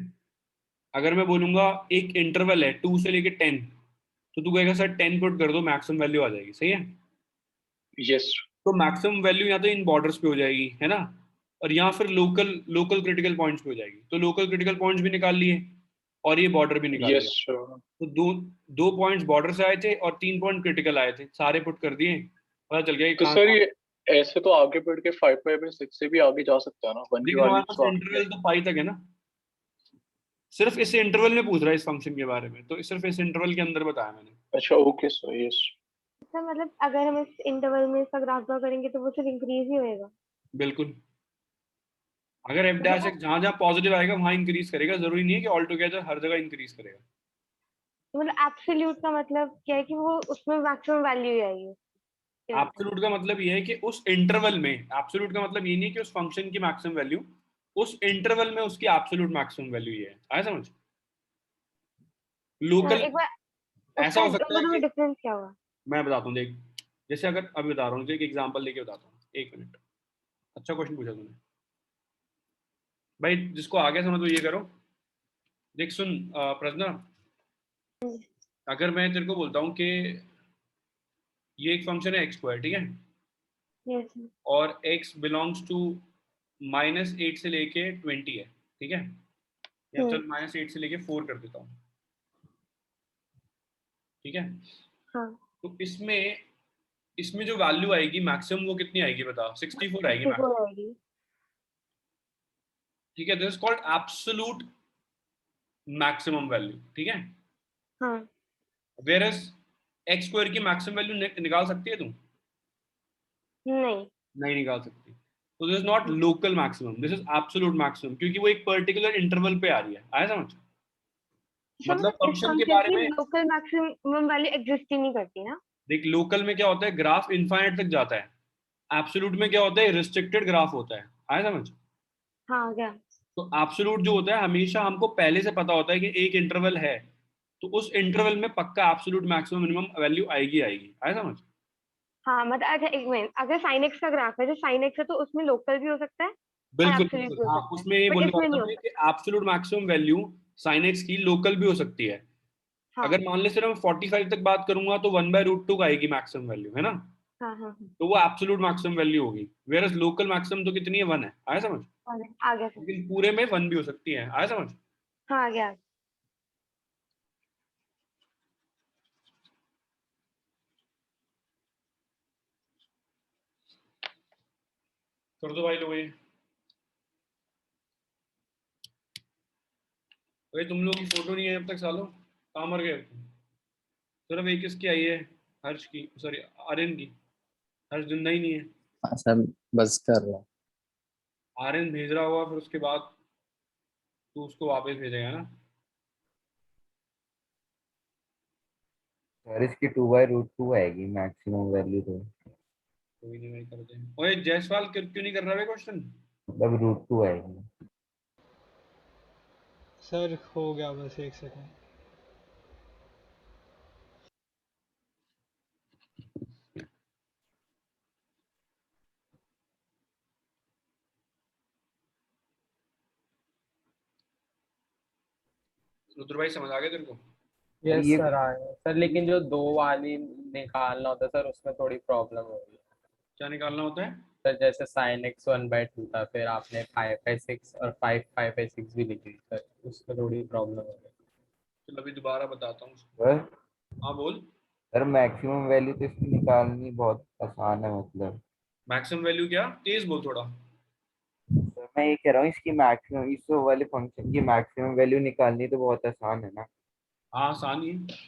अगर मैं बोलूंगा एक इंटरवल है 2 से लेके 10, तो तू कहेगा सर 10 पुट कर दो मैक्सिमम वैल्यू आ जाएगी, सही है? यस तो मैक्सिमम वैल्यू या तो इन बॉर्डर्स पे हो जाएगी, है ना, और यहाँ फिर लोकल क्रिटिकल पॉइंट्स पे हो जाएगी। तो लोकल क्रिटिकल पॉइंट्स भी निकाल लिए और ये बॉर्डर भी निकाल यस लिया। सर। तो दो पॉइंट्स बॉर्डर से आए थे और 3 पॉइंट क्रिटिकल आए थे, सारे पुट कर दिए, पता चल गया कि तो कहाँ सर ये ऐसे तो आगे बढ़ के 5/6 से भी आगे जा सकता है ना, 1 की लेकिन हमारे वैल्यू पास तो इंटरवल तो पाई तक है ना, सिर्फ इस इंटरवल में पूछ रहा है इस फंक्शन के बारे में, तो सिर्फ इस इंटरवल के अंदर बताया मैंने। अच्छा ओके सर, यस। सर मतलब अगर हम इस इंटरवल में इसका ग्राफ ड्रॉ करेंगे तो वो सिर्फ इंक्रीज ही होएगा। बिल्कुल, अगर एफ डैश एक्स जहाँ जहाँ पॉजिटिव आएगा वहां इंक्रीज करेगा, जरूरी नहीं है कि ऑल टुगेदर हर जगह इंक्रीज करेगा। तो मतलब एब्सोल्यूट का मतलब क्या है कि वो उसमें मैक्सिमम वैल्यू ही आएगी। एब्सोल्यूट का मतलब ये है कि उस इंटरवल में, एब्सोल्यूट का मतलब ये नहीं कि उस फंक्शन की मैक्सिमम वैल्यू, उस इंटरवल में उसकी एब्सोल्यूट मैक्सिमम वैल्यू ये है। आया समझ? लोकल एक बार ऐसा उसका हो सकता है दोनों में कि, डिफरेंस क्या हुआ? मैं बताता हूँ देख, जैसे अगर अभी बता रहा हूँ, एक एग्जांपल लेके बताता हूँ, एक मिनट। अच्छा क्वेश्चन पूछा तूने भाई, जिसको आ गया समझ तो ये करो। देख सुन प्रज्ञा, अगर मैं तेरे को बोलता हूँ कि ये एक फंक्शन है एक्स स्क्वायर, ठीक है, यस और x बिलोंग्स टू -8 से लेके 20 है, ठीक है, या चल -8 से लेके 4 कर देता हूँ, ठीक है। हाँ तो इसमें इसमें जो वैल्यू आएगी मैक्सिमम वो कितनी आएगी बता? 64 आएगी 64 मैक्सिमम, आएगी। ठीक है। This is called absolute maximum value, ठीक है। हाँ वेयर एज एक्स स्क्वायर की मैक्सिमम वैल्यू निकाल सकती है तू? नहीं। नहीं निकाल सकती। तो this is not local maximum, this is absolute maximum, क्योंकि वो एक पर्टिकुलर इंटरवल पे आ रही है। आया समझ? मतलब इस फंक्शन के फंक्शन बारे की में लोकल मैक्सिमम वैल्यू एग्जिस्ट ही नहीं करती ना। देख, लोकल में क्या होता है, ग्राफ इनफाइनाइट तक जाता है। एब्सोल्यूट में क्या होता है, रिस्ट्रिक्टेड ग्राफ होता है। आया समझ? हाँ क्या? तो एब्सोल्यूट जो होता है हमेशा हमको पहले से पता होता है कि एक इंटरवल है, तो उस इंटरवल में पक्का एब्सोल्यूट मैक्सिमम मिनिमम वैल्यू आएगी आएगी। आया समझ? हाँ मतलब अच्छा एक मिनट, अगर साइन एक्स का ग्राफ है, जो साइन एक्स है तो उसमें लोकल भी हो सकता है और बिल्कुल एब्सोल्यूट बिल्कुल, भी हो हाँ, सकता है, उसमें ये बट बोलने का इसमें नहीं मतलब हो है कि सकता। Absolute maximum value sine x की लोकल भी हो सकती है। हाँ अगर मान ले सिर्फ मैं 45 तक बात करूंगा तो 1/√2 का आएगी मैक्सिमम वैल्यू, है ना, हाँ हाँ हाँ। तो वो एब्सोल्यूट मैक्सिमम वैल्यू होगी। वेयर लोकल मैक्सिमम तो कितनी है, 1 है। आया समझ? आ गया सर। लेकिन पूरे में 1 भी हो सकती है। आया समझ? हाँ आ गया। कर दो भाई लोग ये। भाई तुम लोगों की फोटो नहीं है अब तक सालों, कहाँ मर गए? सिर्फ एक इसकी आई है, हर्ष की, सॉरी आर्यन की। हर्ष जिंदा ही नहीं है। सर बस कर रहा हूँ। आर्यन भेज रहा होगा, फिर उसके बाद तू उसको वापस भेजेगा ना। सर इसकी 2/√2 आएगी मैक्सिमम वैल्यू तो, कोई नहीं भाई, करते हैं। ओए जयसवाल क्यों नहीं कर रहा है क्वेश्चन? मतलब √2 आएगी। सर हो गया, बस एक सेकंड। रुद्र भाई समझ आ गया तेरे को? यस ये सर आए सर, लेकिन जो दो वाली निकालना होता है सर, उसमें थोड़ी प्रॉब्लम हो रही है क्या निकालना होता है? सर। जैसे साइन एक्स 1/2 था, फिर आपने 5/6 और 5/6 भी लिखी सर, उसमें थोड़ी प्रॉब्लम हो रही है। चलो अभी दोबारा बताता हूँ उसको। सर हाँ बोल। सर मैक्सिमम वैल्यू तो इसकी निकालनी बहुत आसान है, मतलब मैक्सिमम वैल्यू क्या, तेज बोल थोड़ा। सर मैं ये कह रहा हूँ इसकी मैक्सिमम, इस वाले फंक्शन की मैक्सिमम वैल्यू निकालनी तो बहुत आसान है ना। हाँ आसान ही है।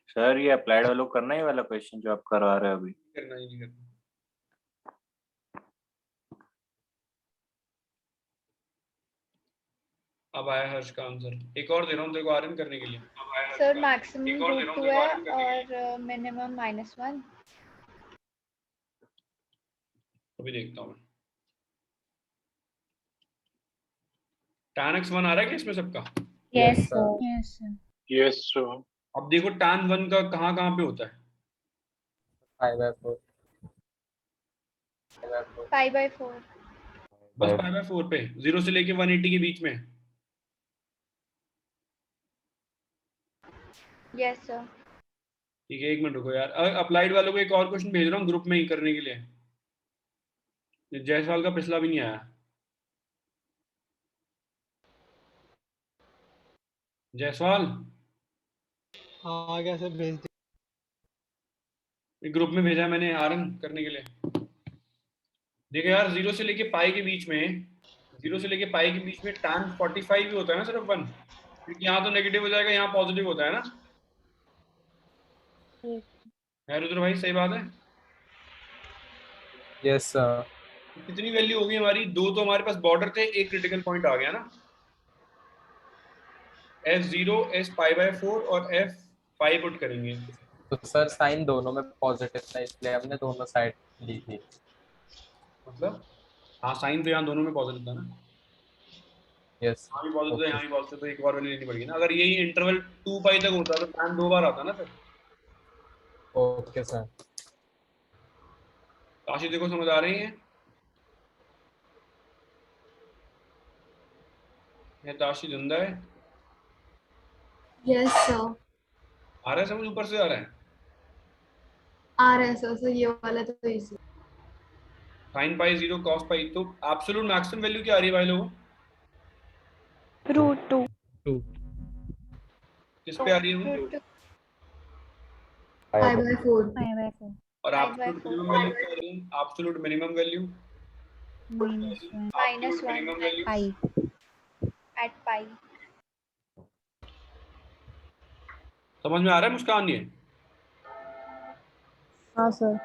सर ये अप्लाइड वालों को करना ही वाला क्वेश्चन जो आप करवा रहे हो अभी? करना ही नहीं करना। अब आया हर्ष का आंसर। एक और दे रहा हूँ तेरे को आर्यन करने के लिए। सर मैक्सिमम एक और दे रहा हूँ √2 तेरे को है आर्यन करने के लिए। और मिनिमम -1। अभी देखता हूँ मैं। tan x 1 आ रहा है क्या इसमें सबका? Yes sir. Yes sir. Yes sir. अब देखो tan 1 का कहाँ कहाँ पे होता है? 5/4। 5/4। बस 5/4 पे, 0 से लेके 180 के बीच में। Yes sir. ठीक है, एक मिनट रुको यार। अप्लाइड वालों को एक और क्वेश्चन भेज रहा हूँ ग्रुप में ही करने के लिए। जायसवाल का पिछला भी नहीं आया। जायसवाल हाँ आ गया सर, भेज दिया। एक ग्रुप में भेजा है मैंने आरन करने के लिए। देखो यार, 0 से लेके पाई के बीच में, 0 से लेके पाई के बीच में tan 45 भी होता है ना सिर्फ 1, क्योंकि यहाँ तो नेगेटिव हो जाएगा, यहाँ पॉजिटिव होता है ना। है रुद्र भाई, सही बात है? Yes sir. कितनी वैल्यू होगी हमारी? 2 तो हमारे पास बॉर्डर थे, एक क्रिटिकल पॉइंट आ गया ना। F0 S π/4 और F5 पुट करेंगे। तो सर साइन दोनों में पॉजिटिव था, इसलिए हमने दोनों साइड ली थी। मतलब हाँ, साइन तो यहाँ दोनों में पॉजिटिव था ना। यस यहाँ भी पॉजिटिव था, ओके यहाँ भी पॉजिटिव, तो एक बार वैल्यू लेनी पड़ेगी ना। अगर यही इंटरवल 2 पाई तक होता तो tan 2 बार आता ना फिर। Okay sir. काशी देखो समझ आ रही है? ये ताशी जिंदा है? Yes sir. आ रहा है समझ? ऊपर से आ रहा है? आ रहा है सर। सर ये वाला तो इजी। sin पाई 0 cos पाई, तो एब्सोल्यूट मैक्सिमम वैल्यू क्या आ रही है भाई लोगों? √2। किस पे आ रही है वो? π/4। और एब्सोल्यूट मिनिमम वैल्यू क्या आ रही है? Absolute minimum value, -1 minimum value. at pi। समझ में आ रहा है मुस्कान? ये हाँ सर।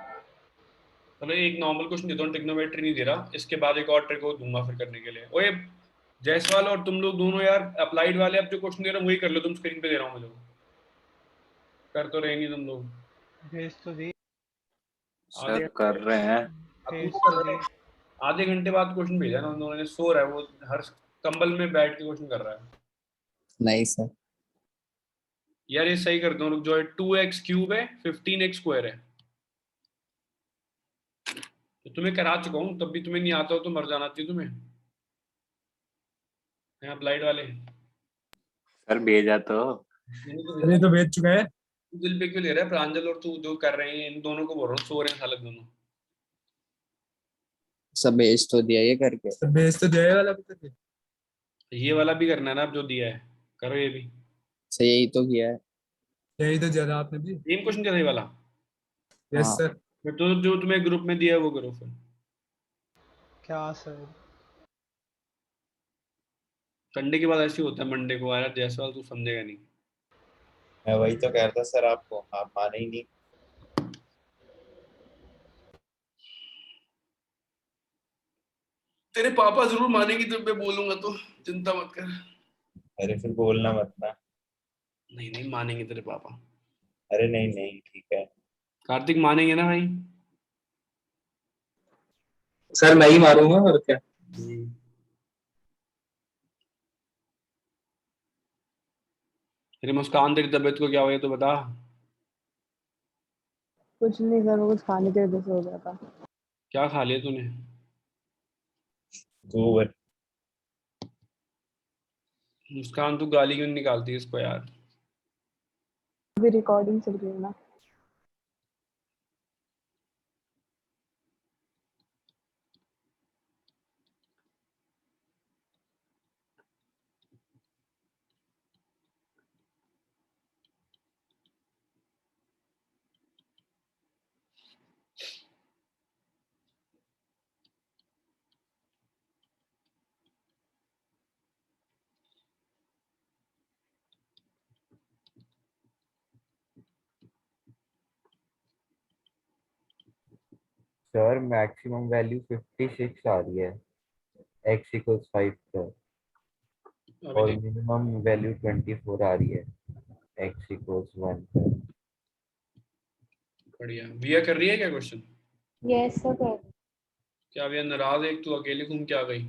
चलो एक नॉर्मल क्वेश्चन देता हूँ, ट्रिग्नोमेट्री नहीं दे रहा, इसके बाद एक और ट्रिक को दूंगा फिर करने के लिए। ओए जायसवाल और तुम लोग दोनों यार अप्लाइड वाले, अब जो क्वेश्चन दे रहा हूँ वही कर लो, तुम स्क्रीन पे दे रहा हूँ मुझे, कर तो रहे नहीं तुम लोग। भेज तो दी। आधे कर रहे हैं। भेज तो दी। आधे घंटे बाद क्वेश्चन भेजा ना उन्होंने, सो रहा है वो, हर कंबल में बैठ के क्वेश्चन कर रहा है। नहीं सर। यार ये सही करता हूँ, रुक जाओ। 2x³ है, 15x² है। तो तुम्हें करा चुका हूँ, तब भी तुम्हें नहीं आता हो तो मर जाना चाहिए तुम्हें। अप्लाइड वाले सर भेजा तो। ये तो भेज चुका है। तू दिल पे क्यों ले रहा है? प्रांजल और तू जो कर रहे हैं, इन दोनों को बोल रहा हूँ, सो रहे हैं साले दोनों। सब भेज तो दिया ये करके। भेज तो दिया वाला भी, ये वाला भी करना है ना, अब जो दिया है करो ये भी। सही यही तो किया है। यही तो ज्यादा आपने भी सेम क्वेश्चन दिया था ये वाला। Yes sir. फिर तो जो तुम्हें ग्रुप में दिया है वो करो फिर। क्या सर? संडे के बाद ऐसे ही होता है, मंडे को आया जयसवाल, तू समझेगा नहीं। मैं वही तो कह रहा था सर आपको, आप माने ही नहीं। तेरे पापा जरूर मानेंगे जब मैं बोलूंगा, तो चिंता मत कर। अरे फिर बोलना मत ना। नहीं नहीं, मानेंगे तेरे पापा। अरे नहीं नहीं ठीक है। कार्तिक मानेंगे ना भाई? सर मैं ही मारूंगा और क्या। तेरी मुस्कान, तेरी तबीयत को क्या हुआ तो बता। कुछ नहीं सर, वो कुछ खाने के वजह से हो गया था। क्या खा लिया तूने? गोबर। मुस्कान तू गाली क्यों निकालती है इसको यार? अभी रिकॉर्डिंग चल रही है ना। सर मैक्सिमम वैल्यू 56 आ रही है x = 5 पर, और मिनिमम वैल्यू 24 आ रही है x = 1 पर। बढ़िया। विया कर रही है क्या क्वेश्चन? Yes sir. क्या विया नाराज है? एक तू अकेले घूम के आ गई?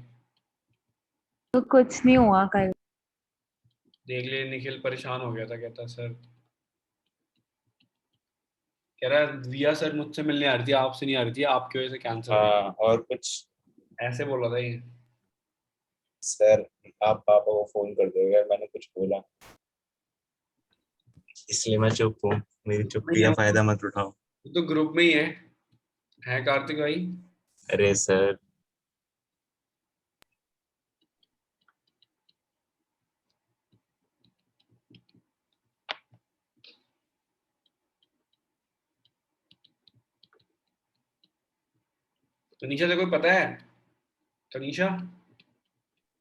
तो कुछ नहीं हुआ कल। देख ले, निखिल परेशान हो गया था, कहता सर, कह रहा है विया सर मुझसे मिलने आ रही थी, आपसे नहीं आ रही थी, आपकी वजह से कैंसिल हो हाँ और कुछ। गई, ऐसे बोल रहा था ये। सर आप पापा को फोन कर दो अगर मैंने कुछ बोला, इसलिए मैं चुप हूँ। मेरी चुप्पी का फायदा मत उठाओ। तो ग्रुप में ही है कार्तिक भाई? अरे सर तनीषा से कोई पता है? Tanisha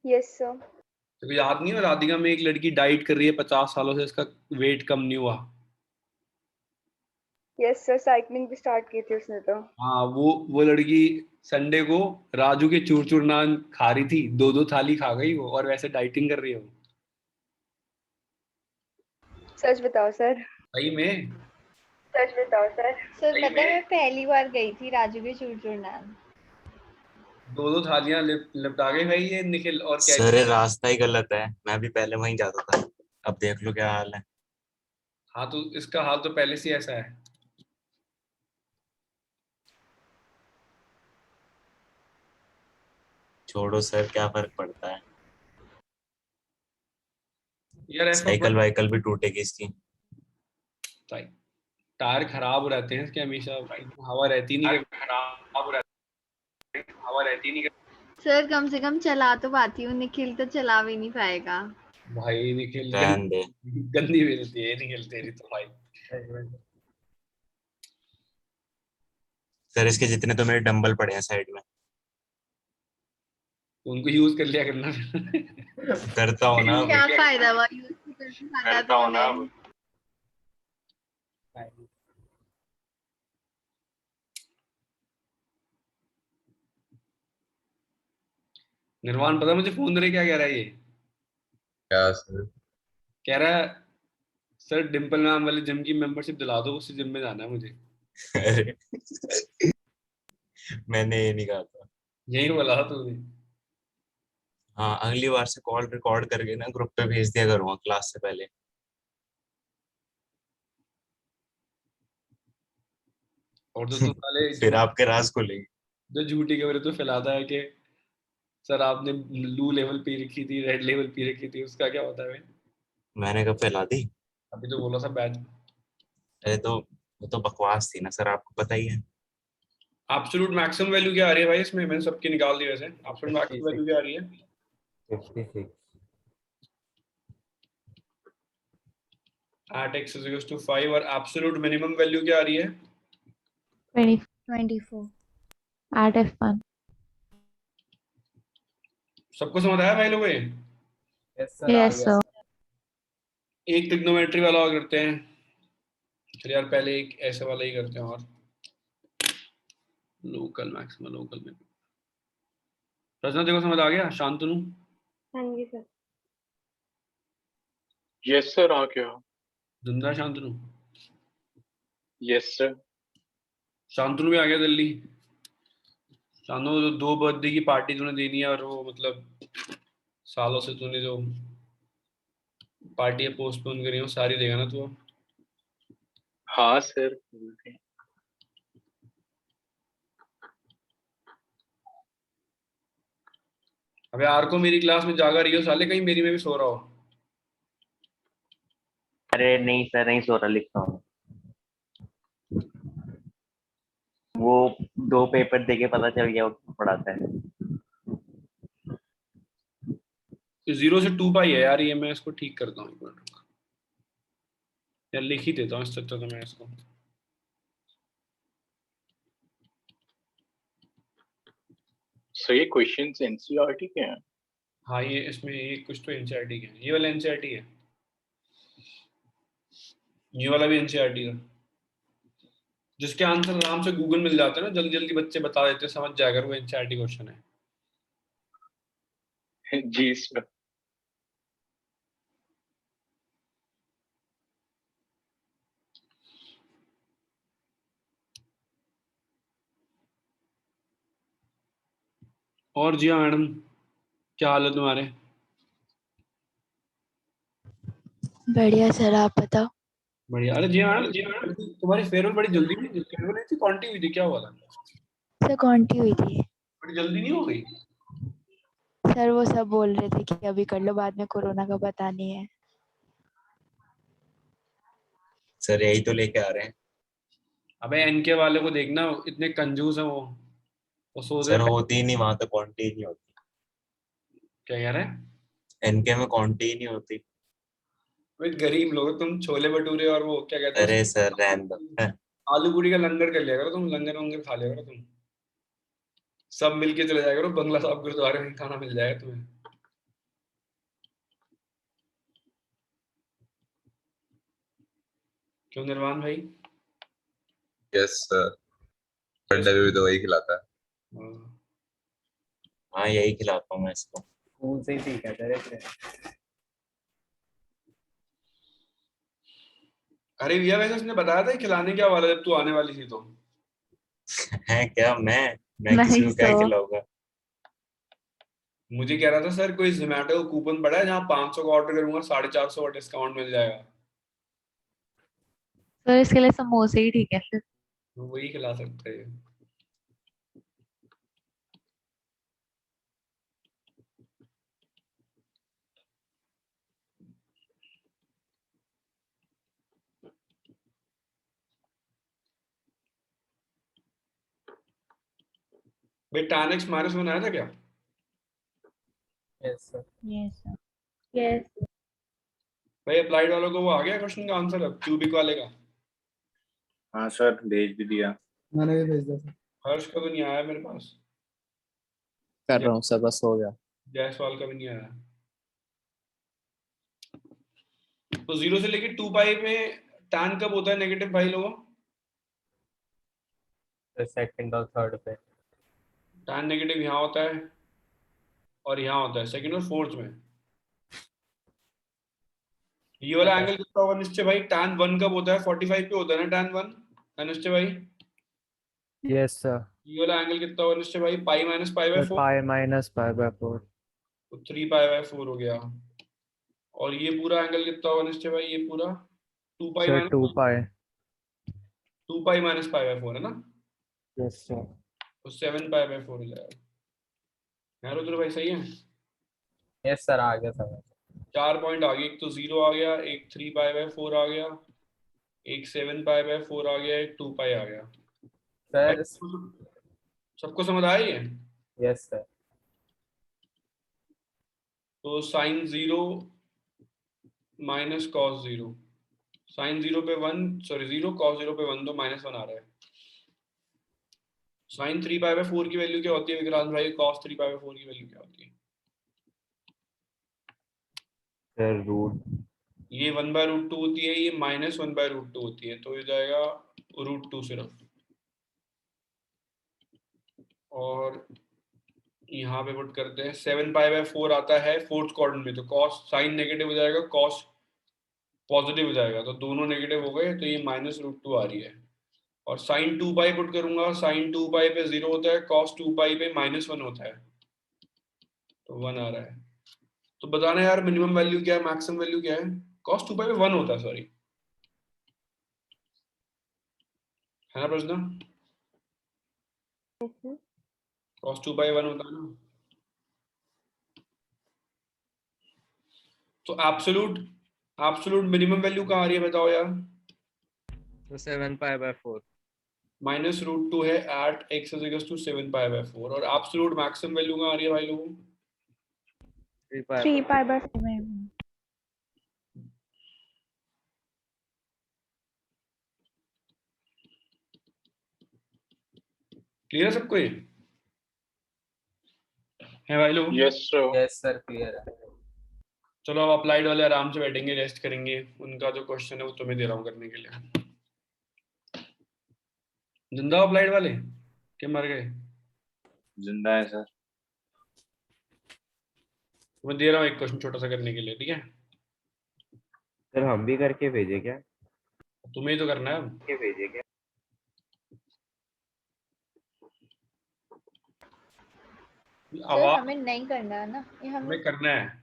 yes sir. तो याद नहीं है राधिका में एक लड़की डाइट कर रही है 50 सालों से, इसका वेट कम नहीं हुआ। यस सर, साइकिलिंग भी स्टार्ट की थी उसने तो। हाँ वो लड़की संडे को राजू के चूर चूर नान खा रही थी, 2-2 थाली खा गई वो, और वैसे डाइटिंग कर रही है वो। सच बताओ सर। सही में। सच बताओ सर। सर पता है मैं पहली बार गई थी राजू के चूर नान। 2-2 थालियां लिपटा गई भाई ये निखिल। और क्या सर रास्ता ही गलत है, मैं भी पहले वहीं जाता था, अब देख लो क्या हाल है। हाँ तो इसका हाल तो पहले से ऐसा है। छोड़ो सर, क्या फर्क पड़ता है, यार ऐसा साइकिल वाइकल भी टूटेगी इसकी। टायर खराब रहते हैं इसके हमेशा, हवा रहती नहीं, हवा रहती नहीं। सर कम से कम चला तो पाती हूँ, निखिल तो चला भी नहीं पाएगा। भाई निखिल रहन दे। गंदी बेइज्जती है निखिल तेरी तो भाई। सर इसके जितने तो मेरे डंबल पड़े हैं साइड में, उनको यूज कर लिया करना। करता हूँ ना। क्या फायदा हुआ यूज करके, फायदा तो होना है। निर्वाण पता मुझे फोन करे क्या कह रहा है ये? क्या सर? कह रहा है सर डिम्पल मैम वाले जिम की मेंबरशिप दिला दो, उसी जिम में जाना है मुझे। अरे मैंने ये नहीं कहा था। यही बोला था तूने। हाँ अगली बार से कॉल रिकॉर्ड करके ना ग्रुप पे भेज दिया करूँगा क्लास से पहले। और तो तू साले फिर आपके राज खुलेंगे। जो झूठी खबरें तो फैलाता है कि सर आपने ब्लू लेवल पी रखी थी, रेड लेवल पी रखी थी, उसका क्या होता है भाई? मैंने कब फैला दी? अभी तो बोला था बैच। अरे तो वो तो बकवास थी ना सर, आपको पता ही है। एब्सोल्यूट मैक्सिमम वैल्यू क्या आ रही है भाई इसमें? मैंने सबकी निकाल दी वैसे। एब्सोल्यूट मैक्सिमम वैल्यू क्या आ रही है? 56। at x is equals to 5 और एब्सोल्यूट मिनिमम वैल्यू क्या आ रही है? 24 at f1। सबको समझ आया भाई लोगों ये? Yes sir. एक ट्रिग्नोमेट्री वाला और करते हैं। चलिए यार पहले एक ऐसे वाला ही करते हैं, और लोकल मैक्सिमम लोकल में। रचना देखो समझ आ गया? शांतनु? हाँ जी सर। यस सर आ गया। धुंधला शांतनु? Yes sir. शांतनु भी आ गया दिल्ली? शांतनु जो 2 बर्थडे की पार्टी तूने देनी है, और वो मतलब सालों से तूने जो पार्टी पोस्टपोन करी है वो सारी देगा ना तू? हाँ सर। अबे यार को मेरी क्लास में जागा रही हो साले, कहीं मेरी में भी सो रहा हो? अरे नहीं सर, नहीं सो रहा, लिखता हूँ। वो 2 पेपर देके पता चल गया वो पढ़ाता है। 0 से 2 पाई है यार ये, मैं इसको ठीक करता हूँ एक मिनट यार, लिख ही देता हूँ इससे अच्छा तो मैं इसको। सर ये क्वेश्चंस एनसीईआरटी के हैं? हाँ ये इसमें ये कुछ तो एनसीईआरटी के हैं, ये वाला एनसीईआरटी है, ये वाला भी एनसीईआरटी का, जिसके आंसर आराम से गूगल मिल जाते हैं ना, जल्दी जल्दी बच्चे बता देते हैं, समझ जाएगा वो एनसीईआरटी क्वेश्चन है। जी सर। और जी हाँ मैडम, क्या हाल है तुम्हारे? बढ़िया सर, आप बताओ। बढ़िया। अरे जी हाँ मैडम, तुम्हारी फेयरवेल बड़ी जल्दी हुई, फेयरवेल नहीं थी क्वांटी हुई थी, क्या हुआ था? सर कौनटी हुई थी? बड़ी जल्दी नहीं हो गई? सर वो सब बोल रहे थे कि अभी कर लो, बाद में कोरोना का पता नहीं है। सर यही तो लेके आ रहे हैं। अबे एनके वाले को देखना, इतने कंजूस है वो सोच सर रहे। होती ही नहीं, वहां तो क्वांटी ही नहीं होती। क्या कह रहे हैं? एनके में क्वांटी ही नहीं होती। भाई गरीब लोग तुम, छोले भटूरे और वो क्या कहते हैं, अरे सर रहने दो। आलू पूरी का लंगर कर लिया करो तुम, लंगर वंगर खा लिया करो तुम। सब मिलके चले जाएगा, बंगला साहब गुरुद्वारे में खाना मिल जाएगा तुम्हें। क्यों निर्वाण भाई? यस सर, पंडा भी तो वही खिलाता है। हाँ यही खिलाता हूँ मैं इसको। स्कूल से ही सीखा तेरे से। अरे भैया वैसे उसने बताया था खिलाने क्या वाला जब तू आने वाली थी तो। है क्या? मैं किसी नहीं को क्या सो खिलाऊंगा? मुझे कह रहा था सर कोई जोमेटो कूपन पड़ा है जहाँ 500 का ऑर्डर करूंगा 450 का डिस्काउंट मिल जाएगा, सर इसके लिए समोसे ही ठीक है फिर। तो वही खिला सकते हैं। भाई tan x -1 आया था क्या? Yes sir. Yes sir. Yes. भाई अप्लाइड वालों को वो आ गया क्वेश्चन का आंसर अब क्यूबिक वाले का? हाँ सर, भेज भी दिया। मैंने भी भेज दिया सर। हर्ष का तो नहीं आया मेरे पास, कर रहा हूँ सर, बस हो गया। जायसवाल का भी नहीं आया। तो 0 से लेके 2 पाई में tan कब होता है नेगेटिव भाई लोगों? सेकंड और थर्ड पे। tan नेगेटिव यहाँ होता है और यहाँ होता है सेकंड और फोर्थ में। ये वाला एंगल कितना होगा निश्चय भाई? tan 1 कब होता है? 45 पे होता है ना tan 1 निश्चय भाई? Yes sir. ये वाला एंगल कितना होगा निश्चय भाई? पाई minus pi by 4, pi minus pi by 4। तो 3 पाई बाय 4 हो गया। और ये पूरा एंगल कितना होगा निश्चय भाई? ये पूरा 2 pi sir 2 minus pi. 2 pi minus pi by 4 है ना, यस सर। तो 7 पाई बाय 4 हो जाएगा। है रुद्र भाई सही है? यस सर, आ गया सर। 4 पॉइंट आ गए, एक तो 0 आ गया, एक 3 पाई बाय 4 आ गया, एक 7 पाई बाय 4 आ गया, एक 2 पाई आ गया। सर सबको समझ आई है? Yes sir. तो साइन 0 माइनस कॉस 0, साइन 0 पे 1, सॉरी 0, कॉस 0 पे 1, तो -1 आ रहा है। साइन 3 पाई बाय 4 की वैल्यू क्या होती है विक्रांत भाई? कॉस 3 पाई बाय 4 की वैल्यू क्या होती है? सर रूट, ये 1/√2 होती है, ये -1/√2 होती है, तो ये जाएगा √2 सिर्फ। और यहाँ पे पुट करते हैं 7 पाई बाय 4 आता है फोर्थ क्वाड्रेंट में, तो कॉस साइन नेगेटिव हो जाएगा, कॉस पॉजिटिव हो जाएगा, तो दोनों नेगेटिव हो गए, तो ये -√2 आ रही है। और साइन 2 पाई पुट करूंगा, साइन 2 पाई पे 0 होता है, कॉस 2 पाई पे -1 होता है, तो 1 आ रहा है। तो बताना यार मिनिमम वैल्यू क्या है, मैक्सिमम वैल्यू क्या है? कॉस 2 पाई पे 1 होता है, सॉरी, है ना प्रश्न? कॉस 2 पाई 1 होता है ना। तो एब्सोल्यूट मिनिमम वैल्यू कहाँ आ रही है बताओ यार? तो 7 पाई बाय 4। -√2 है एट x = 7 पाई बाय 4, और एब्सोल्यूट मैक्सिमम वैल्यू कहाँ आ रही है भाई लोगों? 3 पाई बाय 4। क्लियर है सबको ये? है भाई लोग? Yes sir. Yes sir, clear है। चलो अब अप्लाइड वाले आराम से बैठेंगे, रेस्ट करेंगे, उनका जो क्वेश्चन है वो तुम्हें दे रहा हूँ करने के लिए। जिंदा अप्लाइड वाले के मर गए? जिंदा है सर। मैं दे रहा हूँ एक क्वेश्चन छोटा सा करने के लिए, ठीक है? सर हम भी करके भेजे क्या? तुम्हें ही तो करना है अब। के भेजे क्या? सर आवाज हमें नहीं करना है ना ये, हमें हमें करना है।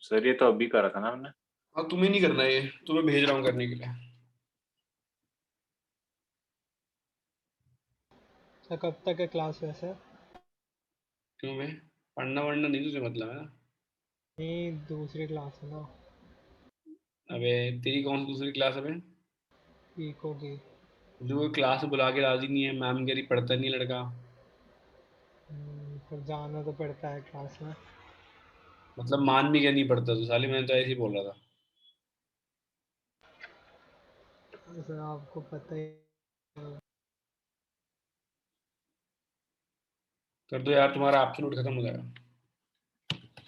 सर ये तो अभी करा था ना हमने। हाँ तुम्हें नहीं करना है ये, तुम्हें भेज रहा हूँ करने के लिए। सर कब तक है क्लास वैसे? क्यों मैं पढ़ना वढ़ना नहीं तुझे मतलब है? नहीं, दूसरी क्लास है ना, अबे तेरी कौन सी दूसरी क्लास है बे? इको की। जो कोई क्लास में बुला के राजी नहीं है, मैम कह रही पढ़ता नहीं है लड़का। पर जाना तो पड़ता है क्लास में। मतलब मान भी क्या नहीं पड़ता तो साले, मैं तो ऐसे ही बोल रहा था। सर आपको पता ही है। कर दो यार, तुम्हारा एब्सोल्यूट खत्म हो जाएगा।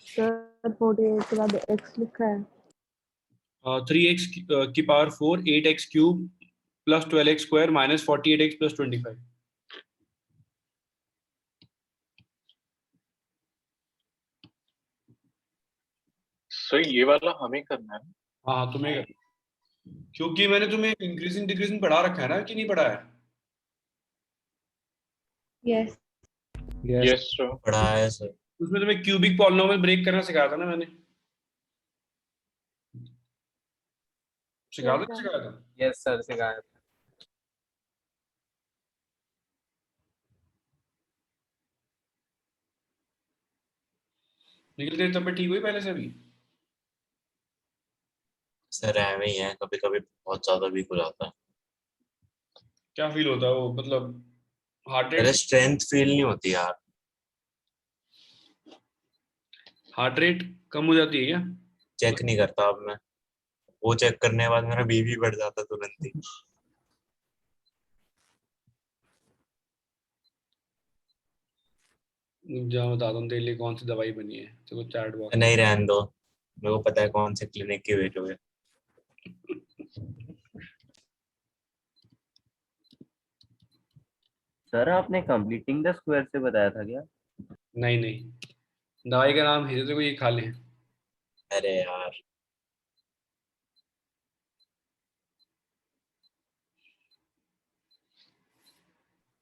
सर 48 के बाद x लिखा है। 3x की power 4, 8x cube plus 12x square minus 48x plus 25। Sir ये वाला हमें करना है। हाँ तुम्हें कर, क्योंकि मैंने तुम्हें इंक्रीजिंग डिक्रीजिंग पढ़ा रखा है ना कि नहीं पढ़ा है? यस। Yes sir. पढ़ा है सर। उसमें तुम्हें क्यूबिक पॉलिनोमियल ब्रेक करना सिखाया था ना मैंने। सिखा दो, सिखाया था। यस सर सिखाया था। निखिल तेरी तबीयत ठीक हुई पहले से अभी? सर ऐਵੇਂ ही है, कभी कभी बहुत ज्यादा वीक हो जाता है। क्या फील होता है वो, मतलब हार्ट अरे रेट? स्ट्रेंथ फील नहीं होती यार। हार्ट रेट कम हो जाती है क्या? चेक नहीं करता अब मैं, वो चेक करने के बाद मेरा बीपी बढ़ जाता तुरंत ही। जा बता दूं तेरे लिए कौन सी दवाई बनी है, तो चैट बॉक्स में। नहीं रहने दो, मेरे को पता है कौन से क्लिनिक की वेट हुए। सर आपने कंप्लीटिंग द स्क्वायर से बताया था क्या? नहीं नहीं, दवाई का नाम है तेरे को, ये खा ले। अरे यार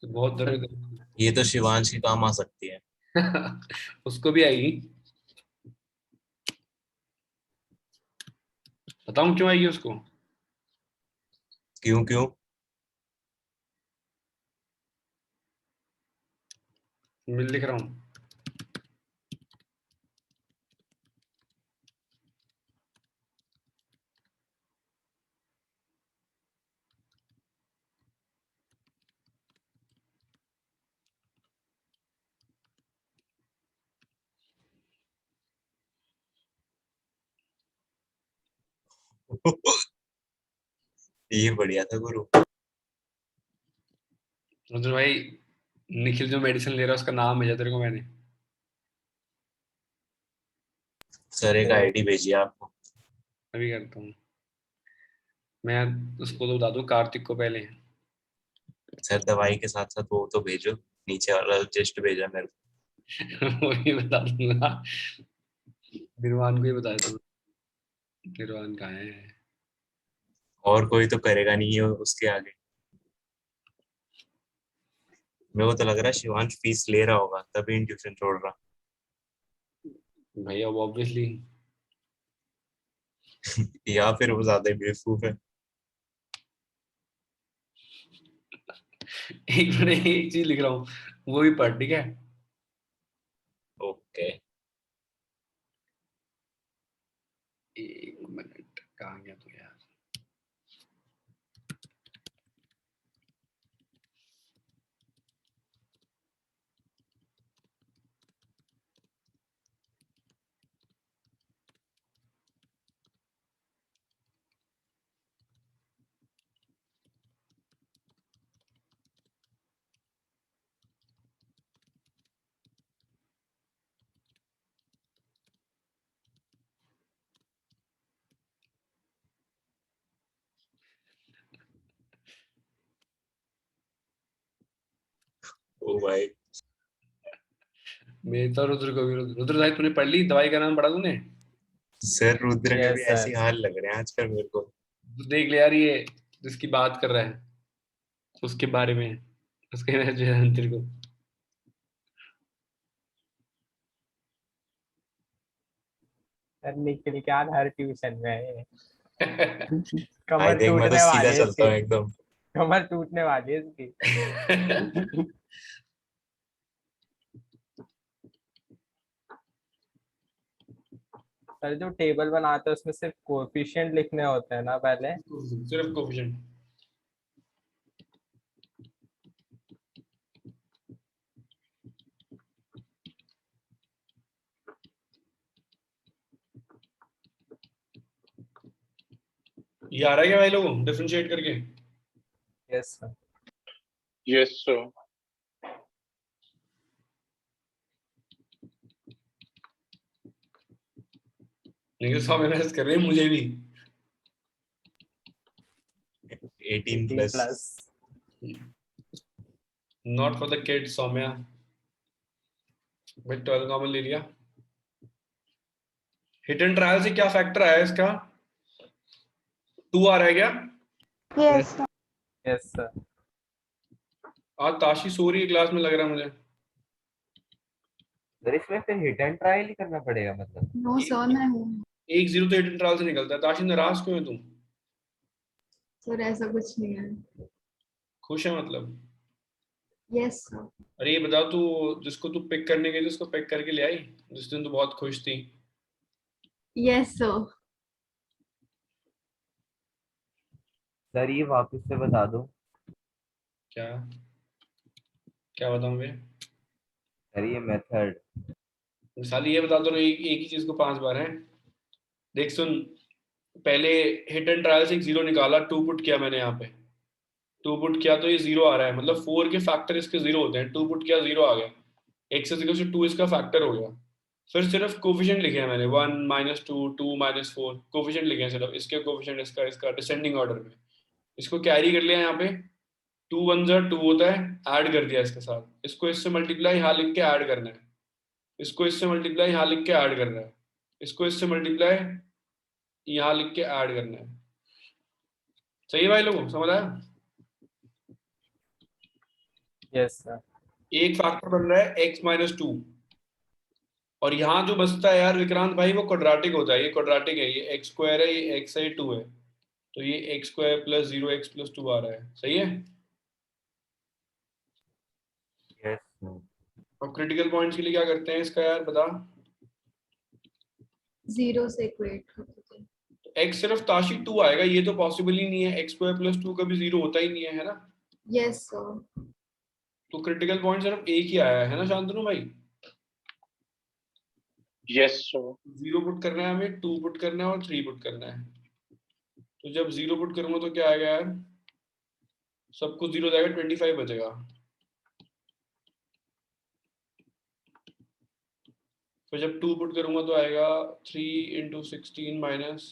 तो बहुत सर दर्द ये तो शिवांश के काम आ सकती है। है। उसको भी आएगी। बताऊं क्यों आएगी उसको? क्यों क्यों? मैं लिख रहा हूँ। ये बढ़िया था गुरु। रुद्र भाई, निखिल जो मेडिसिन ले रहा है उसका नाम भेजा तेरे को मैंने। सर एक आईडी भेजिए आपको। अभी करता हूँ मैं। उसको तो बता दूं, कार्तिक को पहले। सर दवाई के साथ साथ वो तो भेजो, नीचे वाला जस्ट भेजा मेरे को। वो भी बता दूंगा। निर्वाण को ही बता देता हूँ। निर्वाण कहाँ है? और कोई तो करेगा नहीं है उसके आगे। मेरे को तो लग रहा है शिवांश फीस ले रहा होगा तभी ट्यूशन छोड़ रहा। भैया वो ऑब्वियसली। या फिर वो ज्यादा ही बेवकूफ है। एक मिनट, एक चीज लिख रहा हूँ, वो भी पढ़, ठीक है? ओके। एक मिनट, कहाँ गया तू यार? ओ भाई। मैं तो रुद्र को भी, रुद्र भाई तूने पढ़ ली दवाई का नाम पढ़ा तूने? सर रुद्र के भी यस ऐसे सर। हाल लग रहे हैं आजकल मेरे को। तू देख ले यार, ये जिसकी बात कर रहा है उसके बारे में, उसके मैं जो है तेरे को। सर निखिल क्या हर ट्यूशन में है। भाई कमर देख मैं तो टूटने सीधा वाली है चलता इसकी, हूँ एकदम। कमर टूटने वाली है इसकी। सर जो टेबल बनाते हैं उसमें सिर्फ कोएफिशिएंट लिखने होते हैं ना पहले? सिर्फ कोफिशिएंट। ये आ रहा है क्या भाई लोगों, डिफरेंशिएट करके? Yes sir. Yes sir. लेकिन सब एनालाइज कर रहे हैं, मुझे भी 18 plus. Not for the kid Saumya. भाई 12 कॉमन ले लिया। हिट एंड ट्रायल से क्या फैक्टर आया इसका? 2 आ रहा है क्या? Yes yes sir. आज ताशी सो रही है क्लास में, लग रहा है मुझे। सर इसमें फिर हिट एंड ट्रायल ही करना पड़ेगा मतलब? नो सर मैं हूँ। 1-0 तो हिट एंड ट्रायल से निकलता है। ताशी नाराज क्यों है तुम? सर ऐसा कुछ नहीं है। खुश है मतलब? Yes sir. अरे ये बता, तू जिसको तू पिक करने गई थी उसको पिक करके ले आई जिस दिन तू बहुत खुश थी? Yes sir. सर ये वापस से बता दो। क्या क्या बताऊं मैं? सर ये मेथड। साली ये बता दो, एक ही चीज को 5 बार है। देख सुन, पहले हिट एंड ट्रायल से एक 0 निकाला, 2 पुट किया मैंने यहाँ पे, 2 पुट किया तो ये 0 आ रहा है, मतलब 4 के फैक्टर इसके 0 होते हैं। 2 पुट किया 0 आ गया, x इज इक्वल टू 2 इसका फैक्टर हो गया। फिर सिर्फ कोफिशिएंट लिखे हैं मैंने, 1 -2 2 -4 कोफिशिएंट लिखे हैं सिर्फ, इसके कोफिशिएंट इसका इसका डिसेंडिंग ऑर्डर में। इसको कैरी कर लिया यहाँ पे, 2 1 जा 2 होता है, ऐड कर दिया इसके साथ। इसको इससे मल्टीप्लाई यहाँ लिख के ऐड करना है, इसको इससे मल्टीप्लाई यहाँ लिख के ऐड करना है, इसको इससे मल्टीप्लाई यहाँ लिख के ऐड करना है। सही है भाई लोगों, समझ आया? Yes sir. एक फैक्टर बन रहा है x -2, और यहाँ जो बचता है यार विक्रांत भाई वो क्वाड्रेटिक होता है। ये क्वाड्रेटिक है, ये x स्क्वायर है, ये x है, ये 2 है, तो ये x square plus 0x plus 2 आ रहा है। सही है? यस। और क्रिटिकल पॉइंट्स के लिए क्या करते हैं इसका यार बता? 0 से इक्वेट करते हैं। x सिर्फ ताशी 2 आएगा, ये तो पॉसिबल ही नहीं है, x स्क्वायर प्लस 2 कभी 0 होता ही नहीं है ना? Yes sir. तो क्रिटिकल पॉइंट सिर्फ एक ही आया है ना शांतनु भाई? Yes sir. 0 पुट करना है हमें, 2 पुट करना है और 3 पुट करना है। तो जब 0 पुट करूंगा तो क्या आएगा यार? सब कुछ 0 जाएगा, 25 बचेगा। फिर जब 2 पुट करूंगा तो आएगा 3 × 16 minus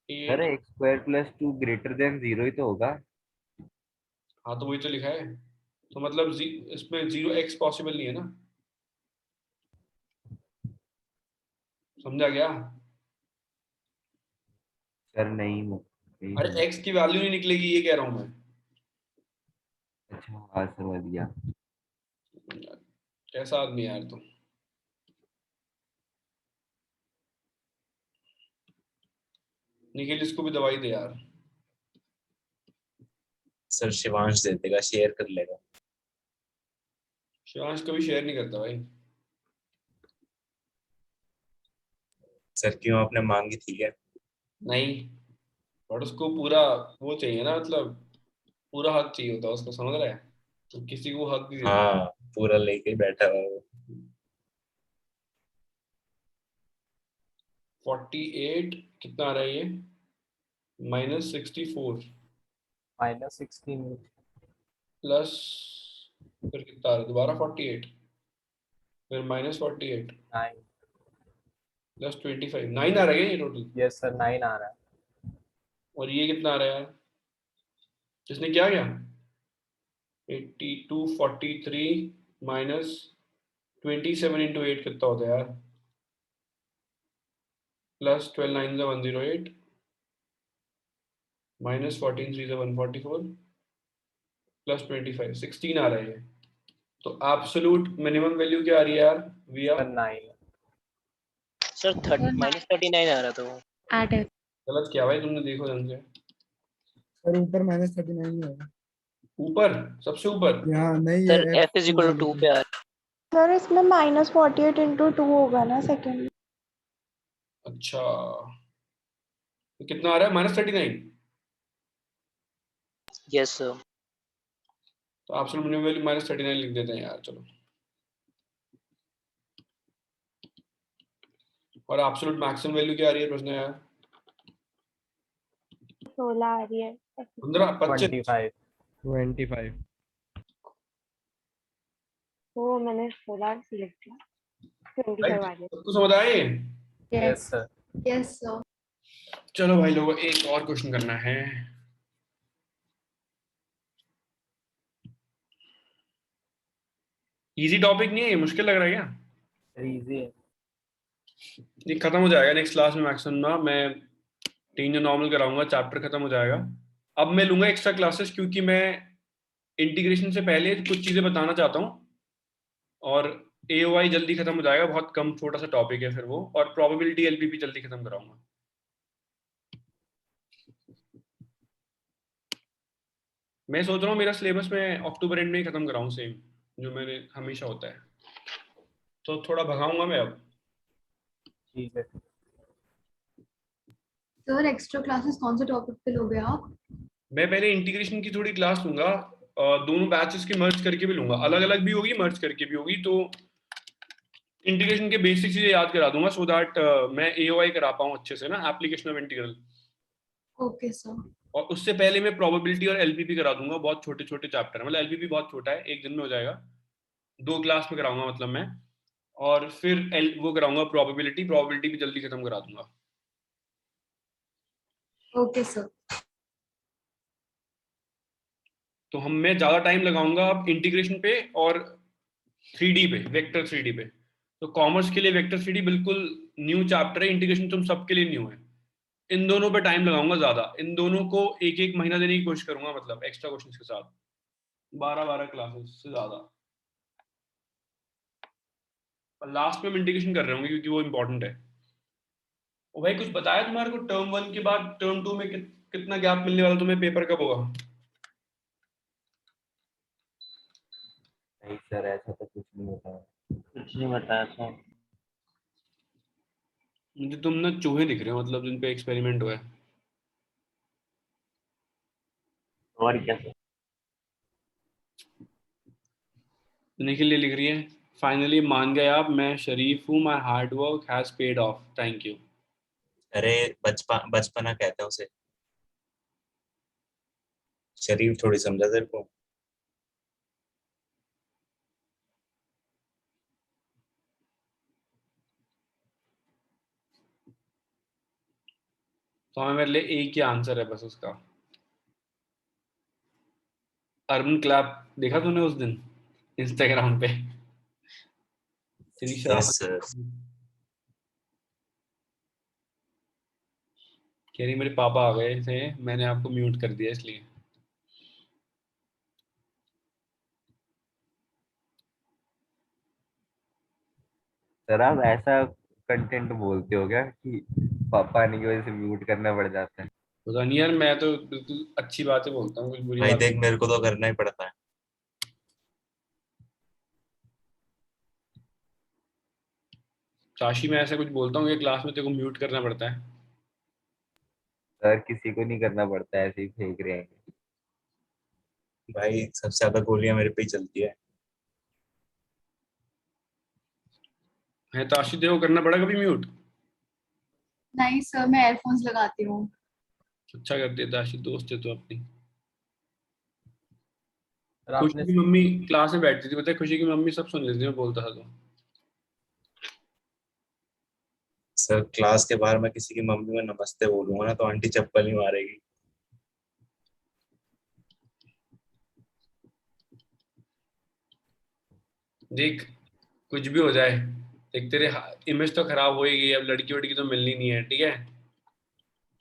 sir 8। x square plus 2 greater than 0 ही तो होगा। हाँ तो वही तो लिखा है, तो मतलब इसमें 0x पॉसिबल नहीं है ना? समझा क्या? सर नहीं अरे x की वैल्यू नहीं निकलेगी, ये कह रहा हूं मैं। अच्छा हाँ समझ गया। कैसा आदमी यार तुम? निखिल इसको भी दवाई दे यार। सर शिवांश दे देगा, शेयर कर लेगा। शिवांश कभी शेयर नहीं करता भाई। सर क्यों, आपने मांगी थी क्या? नहीं, और उसको पूरा वो चाहिए ना, मतलब पूरा हक चाहिए होता है उसको, समझ रहा है? तो किसी को हक भी देता है। हाँ पूरा लेके बैठा हुआ है वो। 48 कितना आ रहा है ये? -64 -16 प्लस फिर कितना आ रहा है दोबारा 48, फिर -48 9। प्लस 25 9 आ रहा है ये टोटल। यस सर 9 आ रहा है। और ये कितना आ रहा है यार? इसने क्या किया? 82 43 माइनस 27 × 8 कितना होता है यार? प्लस 12 9 × 108 माइनस 14 3 × 144 प्लस 25 16 आ रहा है ये। तो एब्सोल्यूट मिनिमम वैल्यू क्या आ रही है यार? We are 9। सर -39 आ रहा था वो। ऐड है। गलत किया भाई तुमने, देखो ढंग से। सर ऊपर -39 ही होगा। ऊपर, सबसे ऊपर। यहाँ नहीं, सर ये f इज इक्वल टू 2 पे आ रहा है। सर इसमें -48 × 2 होगा ना सेकंड। अच्छा, तो कितना आ रहा है? -39। Yes sir. तो एब्सोल्यूट मिनिमम वैल्यू -39 लिख देते हैं यार, चलो। और एब्सोल्यूट मैक्सिमम वैल्यू क्या आ रही है प्रश्न यार? 16 आ रही है। 15, 25। 25। 25। तो मैंने 16 सिलेक्ट किया, 25 आ रही है। सबको समझ आए? Yes sir. Yes sir. चलो भाई लोगों, एक और क्वेश्चन करना है। इजी टॉपिक नहीं है, मुश्किल लग रहा है क्या? इजी है। ये खत्म हो जाएगा नेक्स्ट क्लास में मैक्सिमम ना, मैं 3 जो नॉर्मल कराऊंगा, चैप्टर खत्म हो जाएगा। अब मैं लूंगा एक्स्ट्रा क्लासेस, क्योंकि मैं इंटीग्रेशन से पहले कुछ चीजें बताना चाहता हूँ, और AOI जल्दी खत्म हो जाएगा, बहुत कम छोटा सा टॉपिक है फिर वो, और प्रोबेबिलिटी LPP जल्दी खत्म कराऊंगा। मैं सोच रहा हूँ मेरा सिलेबस में अक्टूबर एंड में ही खत्म कराऊं, सेम जो मैंने हमेशा होता है, तो थोड़ा भगाऊंगा मैं अब। ठीक है। सर एक्स्ट्रा क्लासेस कौन से टॉपिक पे लोगे आप? मैं पहले इंटीग्रेशन की थोड़ी क्लास लूंगा, दोनों बैचेस की मर्ज करके भी लूंगा, अलग अलग भी होगी, मर्ज करके भी होगी, तो इंटीग्रेशन के बेसिक चीजें याद करा दूंगा, सो दैट मैं AOI करा पाऊँ अच्छे से ना, application of integral. Okay sir. और उससे पहले मैं प्रोबेबिलिटी और LPP करा दूंगा, बहुत छोटे छोटे चैप्टर है, मतलब LPP बहुत छोटा है, एक दिन में हो जाएगा, 2 क्लास में कराऊंगा मतलब मैं। और फिर वो कराऊंगा प्रोबेबिलिटी, प्रोबेबिलिटी भी जल्दी खत्म करा दूंगा। Okay sir. तो मैं ज्यादा टाइम लगाऊंगा अब इंटीग्रेशन पे और 3D पे, वेक्टर 3D पे। तो कॉमर्स के लिए वेक्टर 3D बिल्कुल न्यू चैप्टर है, इंटीग्रेशन तुम सबके लिए न्यू है। इन दोनों पे टाइम लगाऊंगा ज्यादा, इन दोनों को एक एक महीना देने की कोशिश करूंगा, मतलब एक्स्ट्रा क्वेश्चंस के साथ 12-12 क्लासेस से ज्यादा। लास्ट में इंटीग्रेशन कर रहे होंगे क्योंकि वो इंपॉर्टेंट है। और भाई कुछ बताया तुम्हारे को, टर्म 1 के बाद टर्म 2 में कितना गैप मिलने वाला तुम्हें, पेपर कब होगा? नहीं सर, ऐसा तो कुछ नहीं होता है। कुछ नहीं बताया सर। मुझे तुम ना चूहे दिख रहे हो, मतलब जिन पे एक्सपेरिमेंट हुआ है। और क्या सर? निखिल ये लिख रही है, फाइनली मान गए आप, मैं शरीफ हूँ, my hard work has paid of, thank you. अरे बचपना कहते हैं उसे, शरीफ थोड़ी समझा तेरे को। तो हमें मेरे लिए एक ही आंसर है बस उसका। अर्बन क्लैप देखा तूने उस दिन इंस्टाग्राम पे? तेरी यस शराफत सर। कह रही मेरे पापा आ गए थे, मैंने आपको म्यूट कर दिया इसलिए। सर आप ऐसा कंटेंट बोलते हो क्या कि पापा आने की वजह से म्यूट करना पड़ जाता है? पता नहीं यार, मैं तो बिल्कुल अच्छी बातें बोलता हूँ, कुछ बुरी भाई बात। देख, मेरे को तो करना ही पड़ता है। काशी में ऐसा कुछ बोलता हूँ कि क्लास में तेरे को म्यूट करना पड़ता है? सर किसी को नहीं करना पड़ता है, ऐसे ही फेंक रहे हैं। भाई सबसे ज्यादा गोलियां मेरे पे ही चलती है। है ताशी, तेरे को करना पड़ा कभी म्यूट? नहीं सर, मैं एयरफोन्स लगाती हूँ। अच्छा करती है ताशी, दोस्त है तो अपनी। सर खुशी आपने की मम्मी क्लास में बैठती थी, पता है, खुशी की मम्मी सब सुन लेती थी मैं बोलता था तो। सर क्लास के बाहर मैं किसी की मम्मी में नमस्ते बोलूंगा ना तो आंटी चप्पल ही मारेगी। देख, कुछ भी हो जाए, देख तेरे इमेज तो खराब होएगी, अब लड़की वड़की तो मिलनी नहीं है, ठीक है?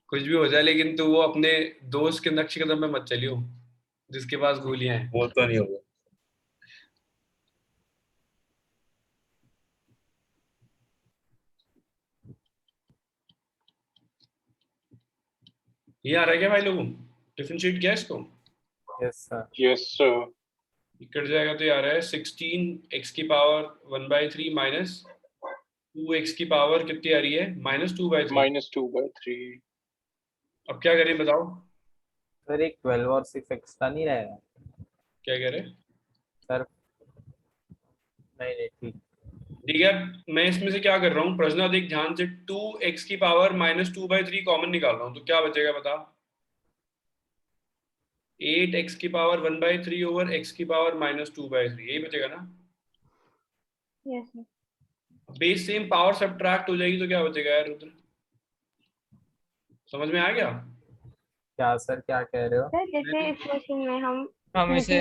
कुछ भी हो जाए, लेकिन तू वो अपने दोस्त के नक्श कदम पे मत चलियो जिसके पास गोलियां हैं। वो तो नहीं होगा। ये आ रहा है क्या भाई लोगों? टिफिन शीट क्या है इसको? Yes sir. Yes sir. Cut जाएगा तो यार है 16 x की पावर 1/3 माइनस 2x की पावर कितनी आ रही है -2/3। -2/3। अब क्या करें बताओ? सर एक 12 और 6 एक्स्ट्रा नहीं रहेगा क्या कह रहे? सर? नहीं नहीं ठीक। ठीक है, मैं इसमें से क्या कर रहा हूँ प्रश्न देख ध्यान से, 2x की पावर -2/3 कॉमन निकाल रहा हूँ, तो क्या बचेगा बता? 8x की पावर 1/3 ओवर x की पावर -2/3, यही बचेगा ना? Yes sir. Base same power subtract हो जाएगी तो क्या बचेगा यार रुद्र? समझ में आ गया? क्या सर क्या कह रहे हो? सर जैसे इस क्वेश्चन में हम इसे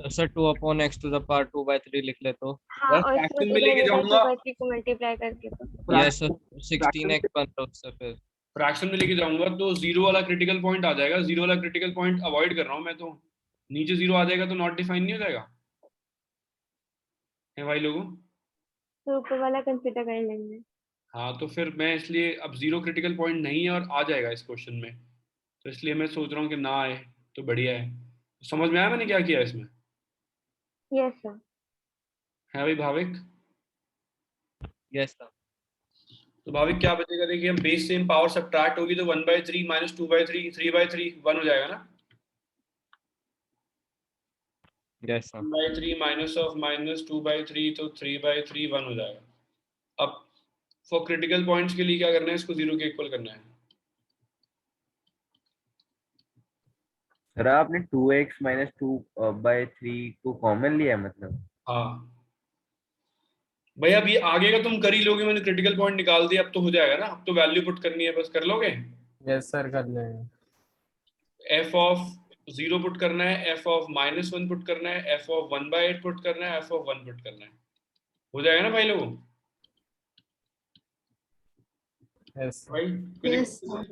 sir 2/x to the power 2/3 लिख ले तो हाँ, और इसमें फ्रैक्शन में लेके डिवाइडेड बाय जाऊंगा, 2/3 को मल्टीप्लाई करके तो यस सर 16x बन रहा उससे फिर फ्रैक्शन में लेके जाऊंगा तो जीरो वाला क्रिटिकल पॉइंट आ जाएगा। जीरो वाला क्रिटिकल पॉइंट अवॉइड कर रहा हूँ मैं, तो नीचे जीरो आ जाएगा तो नॉट डिफाइन नहीं हो जाएगा है भाई लोगों? तो ऊपर वाला कंसीडर कर लेंगे। हाँ तो फिर मैं इसलिए, अब जीरो क्रिटिकल पॉइंट नहीं है और आ जाएगा इस क्वेश्चन में, तो इसलिए मैं सोच रहा हूँ कि ना आए तो बढ़िया है। समझ में आया मैंने क्या किया इसमें? Yes sir. है भाई भाविक? Yes sir. तो भाविक क्या बचेगा? देखिए हम बेस सेम पावर सब्ट्रैक्ट होगी तो 1/3 माइनस 2/3 3/3 1 हो जाएगा ना? Yes sir. 1/3 माइनस ऑफ -2/3 तो 3/3 1 हो जाएगा। अब फॉर क्रिटिकल पॉइंट्स के लिए क्या करना है? इसको जीरो के इक्वल करना है। सर आपने 2x - 2/3 को कॉमन लिया है मतलब? हाँ भाई अब ये आगे का तुम कर ही लोगे, मैंने क्रिटिकल पॉइंट निकाल दिया, अब तो हो जाएगा ना? अब तो वैल्यू पुट करनी है, बस कर लोगे? यस सर कर लेंगे। एफ ऑफ 0 पुट करना है, एफ ऑफ -1 पुट करना है, एफ ऑफ 1/8 पुट करना है, एफ ऑफ 1 पुट करना है, हो जाएगा ना भाई लोगों? यस भाई Yes, sir.